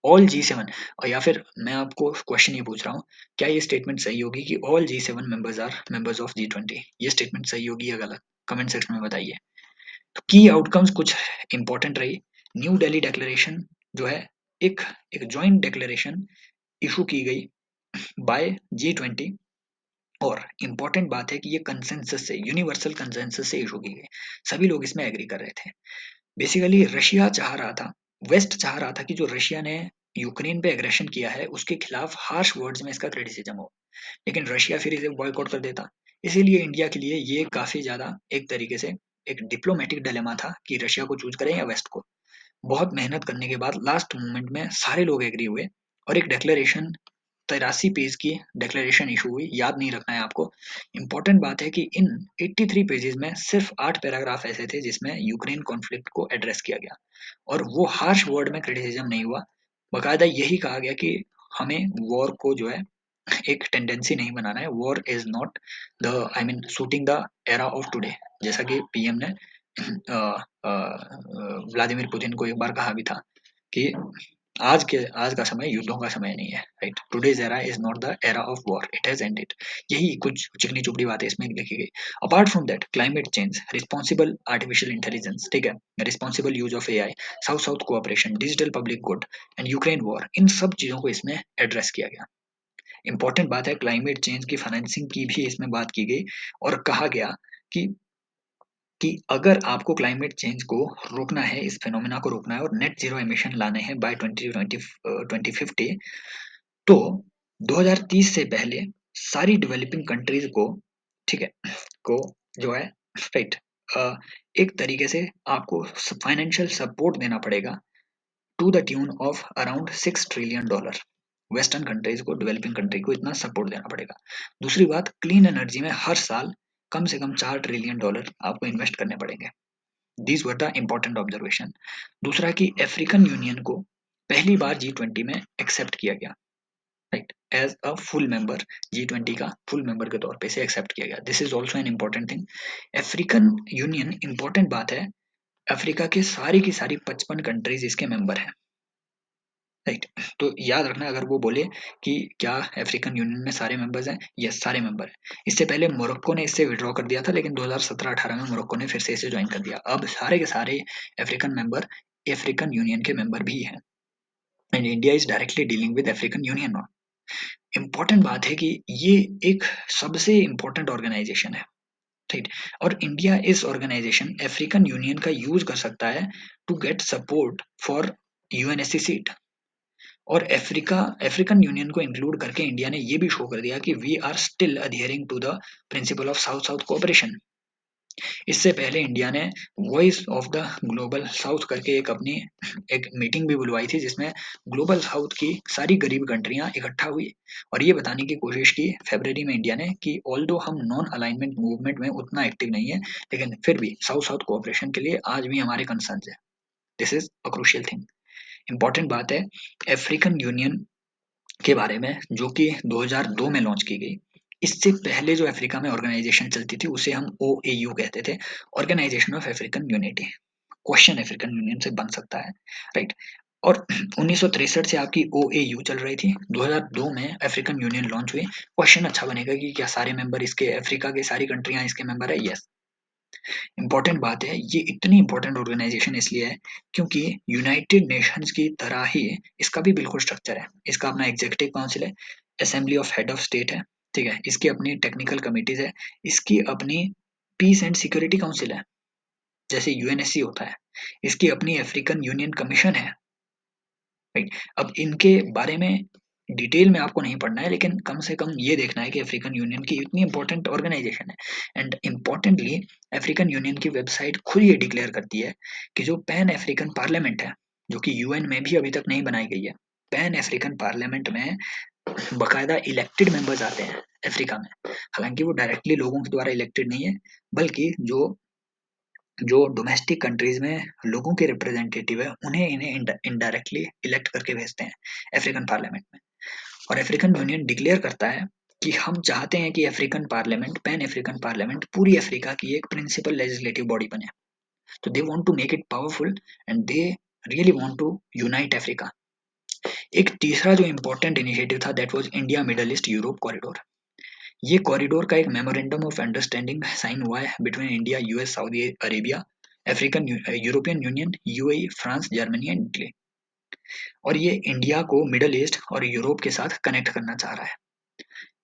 ऑल G7, और या फिर मैं आपको क्वेश्चन ये पूछ रहा हूँ, क्या ये स्टेटमेंट सही होगी कि all G7 members are members of G20? ये स्टेटमेंट सही होगी या गलत? कमेंट सेक्शन में बताइए। तो की आउटकम्स कुछ इंपॉर्टेंट रही। न्यू दिल्ली डिक्लेरेशन जो है, एक एक जॉइंट डिक्लेरेशन इशू की गई बाय G20। और इम्पोर्टेंट बात है कि ये कंसेंसस से, यूनिवर्सल कंसेंसस से इशू की गई, सभी लोग इसमें एग्री कर रहे थे। बेसिकली रशिया चाह रहा था, वेस्ट चाह रहा था कि जो रशिया ने यूक्रेन पे एग्रेशन किया है उसके खिलाफ हार्श वर्ड्स में इसका क्रिटिसिज्म हो, लेकिन रशिया फिर इसे बॉयकॉट कर देता। इसीलिए इंडिया के लिए ये काफी ज्यादा एक तरीके से एक डिप्लोमेटिक डिलेमा था कि रशिया को चूज करें या वेस्ट को। बहुत मेहनत करने के बाद लास्ट मोमेंट में सारे लोग एग्री हुए और एक डिक्लेरेशन, 83 पेज की डिक्लेरेशन इशू हुई। याद नहीं रखना है आपको। इंपॉर्टेंट बात है कि इन 83 पेजेस में सिर्फ 8 पैराग्राफ ऐसे थे जिसमें यूक्रेन कॉन्फ्लिक्ट को एड्रेस किया गया, और वो हार्श वर्ड में क्रिटिसिज्म नहीं हुआ। बकायदा यही कहा गया कि हमें वॉर को जो है एक टेंडेंसी नहीं बनाना है, war is not the, I mean, suiting the era of today. जैसा कि पीएम ने व्लादिमीर पुतिन को एक बार कहा भी था कि आज का समय युद्धों का समय नहीं है, right. Today's era is not the era of war, it has ended. यही कुछ चिकनी चुपड़ी बातें इसमें लिखी गई। Apart from that, climate change, responsible artificial intelligence, ठीक है, responsible use of AI, South South cooperation, digital public good and Ukraine war, इन सब चीजों को इसमें एड्रेस किया गया। इंपॉर्टेंट बात है, क्लाइमेट चेंज की फाइनेंसिंग की भी इसमें बात की गई और कहा गया कि अगर आपको क्लाइमेट चेंज को रोकना है, इस फिनोमेना को रोकना है और नेट जीरो एमिशन लाने हैं बाय 2050, तो 2030 से पहले सारी डेवलपिंग कंट्रीज को, ठीक है, को जो है, राइट, एक तरीके से आपको फाइनेंशियल सपोर्ट देना पड़ेगा to the tune of around $6 trillion. Western countries को, डेवलपिंग कंट्री को इतना सपोर्ट देना पड़ेगा। दूसरी बात, क्लीन एनर्जी में हर साल कम से कम $4 ट्रिलियन आपको इन्वेस्ट करने पड़ेंगे। These were the important observation. दूसरा कि अफ्रीकन यूनियन को पहली बार G20 में एक्सेप्ट किया गया, right, as a full member, G20 का फुल मेंबर के तौर पे इसे एक्सेप्ट किया गया। This is also an important thing. African union, important बात है, अफ्रीका के सारी की सारी 55 कंट्रीज इसके मेंबर हैं, राइट। तो याद रखना, अगर वो बोले कि क्या अफ्रीकन यूनियन में सारे मेंबर्स हैं, यस सारे मेंबर हैं। इससे पहले मोरक्को ने इससे विड्रॉ कर दिया था, लेकिन 2017-18 में मोरक्को ने फिर से इसे ज्वाइन कर दिया। अब सारे के सारे अफ्रीकन मेंबर अफ्रीकन यूनियन के मेंबर भी हैं, and India is directly dealing with African union. Important बात है कि ये एक सबसे इम्पोर्टेंट ऑर्गेनाइजेशन है, राइट, और इंडिया इस ऑर्गेनाइजेशन अफ्रीकन यूनियन का यूज कर सकता है to get support for UNSC seat. और अफ्रीकन यूनियन को इंक्लूड करके इंडिया ने ये भी शो कर दिया कि we are still adhering to the principle of south South cooperation. इससे पहले इंडिया ने voice of the global south करके एक मीटिंग भी बुलवाई थी, जिसमें ग्लोबल साउथ की सारी गरीब कंट्रियां इकट्ठा हुई और ये बताने की कोशिश की फरवरी में इंडिया ने कि ऑल्दो हम नॉन अलाइनमेंट मूवमेंट में उतना एक्टिव नहीं है, लेकिन फिर भी साउथ साउथ कोऑपरेशन के लिए आज भी हमारे कंसर्न है। This is a crucial thing. Important बात है अफ्रीकन यूनियन के बारे में, जो कि 2002 में लॉन्च की गई। इससे पहले जो अफ्रीका में ऑर्गेनाइजेशन चलती थी उसे हम OAU कहते थे, organisation of African unity. Question African union से बन सकता है, राइट। और 1963 से आपकी OAU चल रही थी, 2002 में अफ्रीकन यूनियन लॉन्च हुई। क्वेश्चन अच्छा बनेगा कि क्या सारे मेंबर इसके, अफ्रीका के सारी कंट्रियां इसके मेंबर है? यस। इंपॉर्टेंट बात है, ये इतनी इंपॉर्टेंट ऑर्गेनाइजेशन इसलिए है क्योंकि यूनाइटेड नेशंस की तरह ही इसका भी बिल्कुल स्ट्रक्चर है। इसका अपना एग्जीक्यूटिव काउंसिल है, assembly of head of state है, ठीक है, इसकी अपनी टेक्निकल कमिटीज है, इसकी अपनी पीस एंड सिक्योरिटी काउंसिल है जैसे यूएनएससी होता है, इसकी अपनी अफ्रीकन यूनियन कमीशन है, राइट। अब इनके बारे में डिटेल में आपको नहीं पढ़ना है, लेकिन कम से कम ये देखना है कि अफ्रीकन यूनियन की इतनी इंपॉर्टेंट ऑर्गेनाइजेशन है। एंड इम्पॉर्टेंटली अफ्रीकन यूनियन की वेबसाइट खुद ये डिक्लेयर करती है कि जो पैन अफ्रीकन पार्लियामेंट है, जो कि यूएन में भी अभी तक नहीं बनाई गई है, पैन अफ्रीकन पार्लियामेंट में बकायदा इलेक्टेड मेंबर्स आते हैं अफ्रीका में। हालांकि वो डायरेक्टली लोगों के द्वारा इलेक्टेड नहीं है, बल्कि जो जो डोमेस्टिक कंट्रीज में लोगों के रिप्रेजेंटेटिव है, उन्हें इन्हें इनडायरेक्टली इलेक्ट करके भेजते हैं अफ्रीकन पार्लियामेंट में। और अफ्रीकन यूनियन डिक्लेयर करता है कि हम चाहते हैं कि African parliament, pan African parliament पूरी अफ्रीका की एक प्रिंसिपल लेजिस्लेटिव बॉडी बने। तो they want to make it powerful and they really want to unite Africa. एक तीसरा जो इंपॉर्टेंट इनिशिएटिव था, that was India Middle East Europe corridor. ये कॉरिडोर का एक मेमोरेंडम ऑफ अंडरस्टैंडिंग साइन हुआ है between India, US, Saudi Arabia, African European union, UAE, France, Germany and Italy. और ये इंडिया को मिडल ईस्ट और यूरोप के साथ कनेक्ट करना चाह रहा है।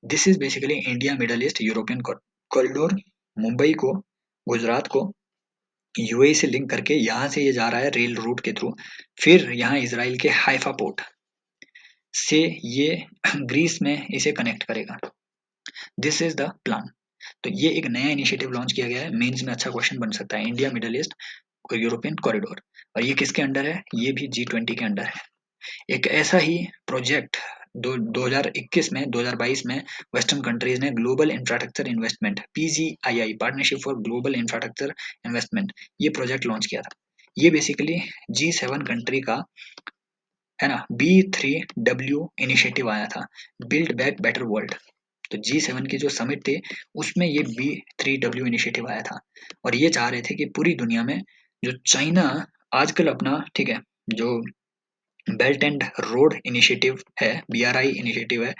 This is basically India Middle east European corridor. Mumbai को, गुजरात को यूएई से लिंक करके यहाँ से ये जा रहा है रेल रूट के थ्रू, फिर यहाँ इसराइल के हाइफा पोर्ट से ये ग्रीस में इसे कनेक्ट करेगा। This is the plan. तो ये एक नया इनिशिएटिव लॉन्च किया गया है, मेंस में अच्छा क्वेश्चन बन सकता है, India Middle east European corridor. और ये किसके अंडर है? ये भी G20 के अंडर है। एक ऐसा ही प्रोजेक्ट 2021 में, 2022 में वेस्टर्न कंट्रीज ने global infrastructure investment, PGII, partnership for global infrastructure investment, ये प्रोजेक्ट लॉन्च किया था। ये बेसिकली G7 कंट्री का है ना, B3W इनिशिएटिव आया था, बिल्ड बैक बेटर वर्ल्ड। तो G7 की जो समिट थी उसमें ये B3W इनिशिएटिव आया था, और ये चाह रहे थे कि पूरी दुनिया में जो चाइना आजकल अपना, ठीक है, जो बेल्ट एंड रोड इनिशिएटिव है, BRI इनिशिएटिव है,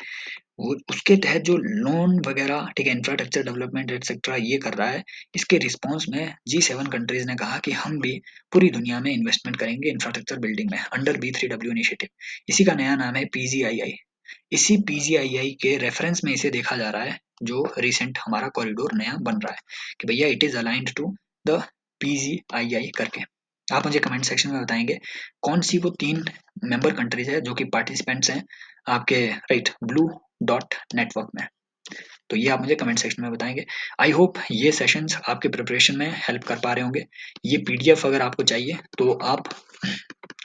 वो उसके तहत जो लोन वगैरह, ठीक है, इंफ्रास्ट्रक्चर डेवलपमेंट एटसेट्रा ये कर रहा है, इसके रिस्पॉन्स में G7 कंट्रीज ने कहा कि हम भी पूरी दुनिया में इन्वेस्टमेंट करेंगे इंफ्रास्ट्रक्चर बिल्डिंग में अंडर B3W इनिशिएटिव। इसी का नया नाम है PGII। इसी PGII के रेफरेंस में इसे देखा जा रहा है, जो रिसेंट हमारा कॉरिडोर नया बन रहा है, कि भैया it is aligned to the PGII करके। आप मुझे कमेंट सेक्शन में बताएंगे कौन सी वो 3 मेंबर कंट्रीज है जो कि पार्टिसिपेंट्स हैं आपके राइट ब्लू डॉट नेटवर्क में। तो ये आप मुझे कमेंट सेक्शन में बताएंगे। आई होप ये सेशंस आपके प्रिपरेशन में हेल्प कर पा रहे होंगे। ये पीडीएफ अगर आपको चाहिए तो आप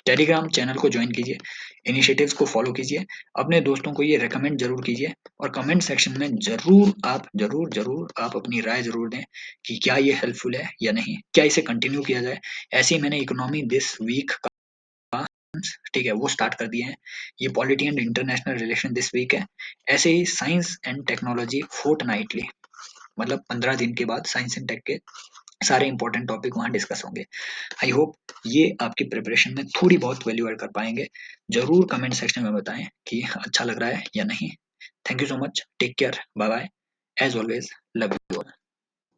टेलीग्राम चैनल को ज्वाइन कीजिए, इनिशिएटिव्स को फॉलो कीजिए, अपने दोस्तों को ये रिकमेंड जरूर कीजिए और कमेंट सेक्शन में जरूर आप अपनी राय जरूर दें कि क्या ये हेल्पफुल है या नहीं, क्या इसे कंटिन्यू किया जाए। ऐसे ही मैंने इकोनॉमी दिस वीक ठीक है वो स्टार्ट कर दिए हैं। ये polity and international relation this week है। ऐसे ही साइंस एंड टेक्नोलॉजी फोर्टनाइटली, मतलब 15 दिन के बाद साइंस एंड टेक के सारे इंपॉर्टेंट टॉपिक वहां डिस्कस होंगे। आई होप ये आपकी प्रिपरेशन में थोड़ी बहुत वैल्यू ऐड कर पाएंगे। जरूर कमेंट सेक्शन में बताएं कि अच्छा लग रहा है या नहीं। Thank you so much, take care, bye bye, as always love you.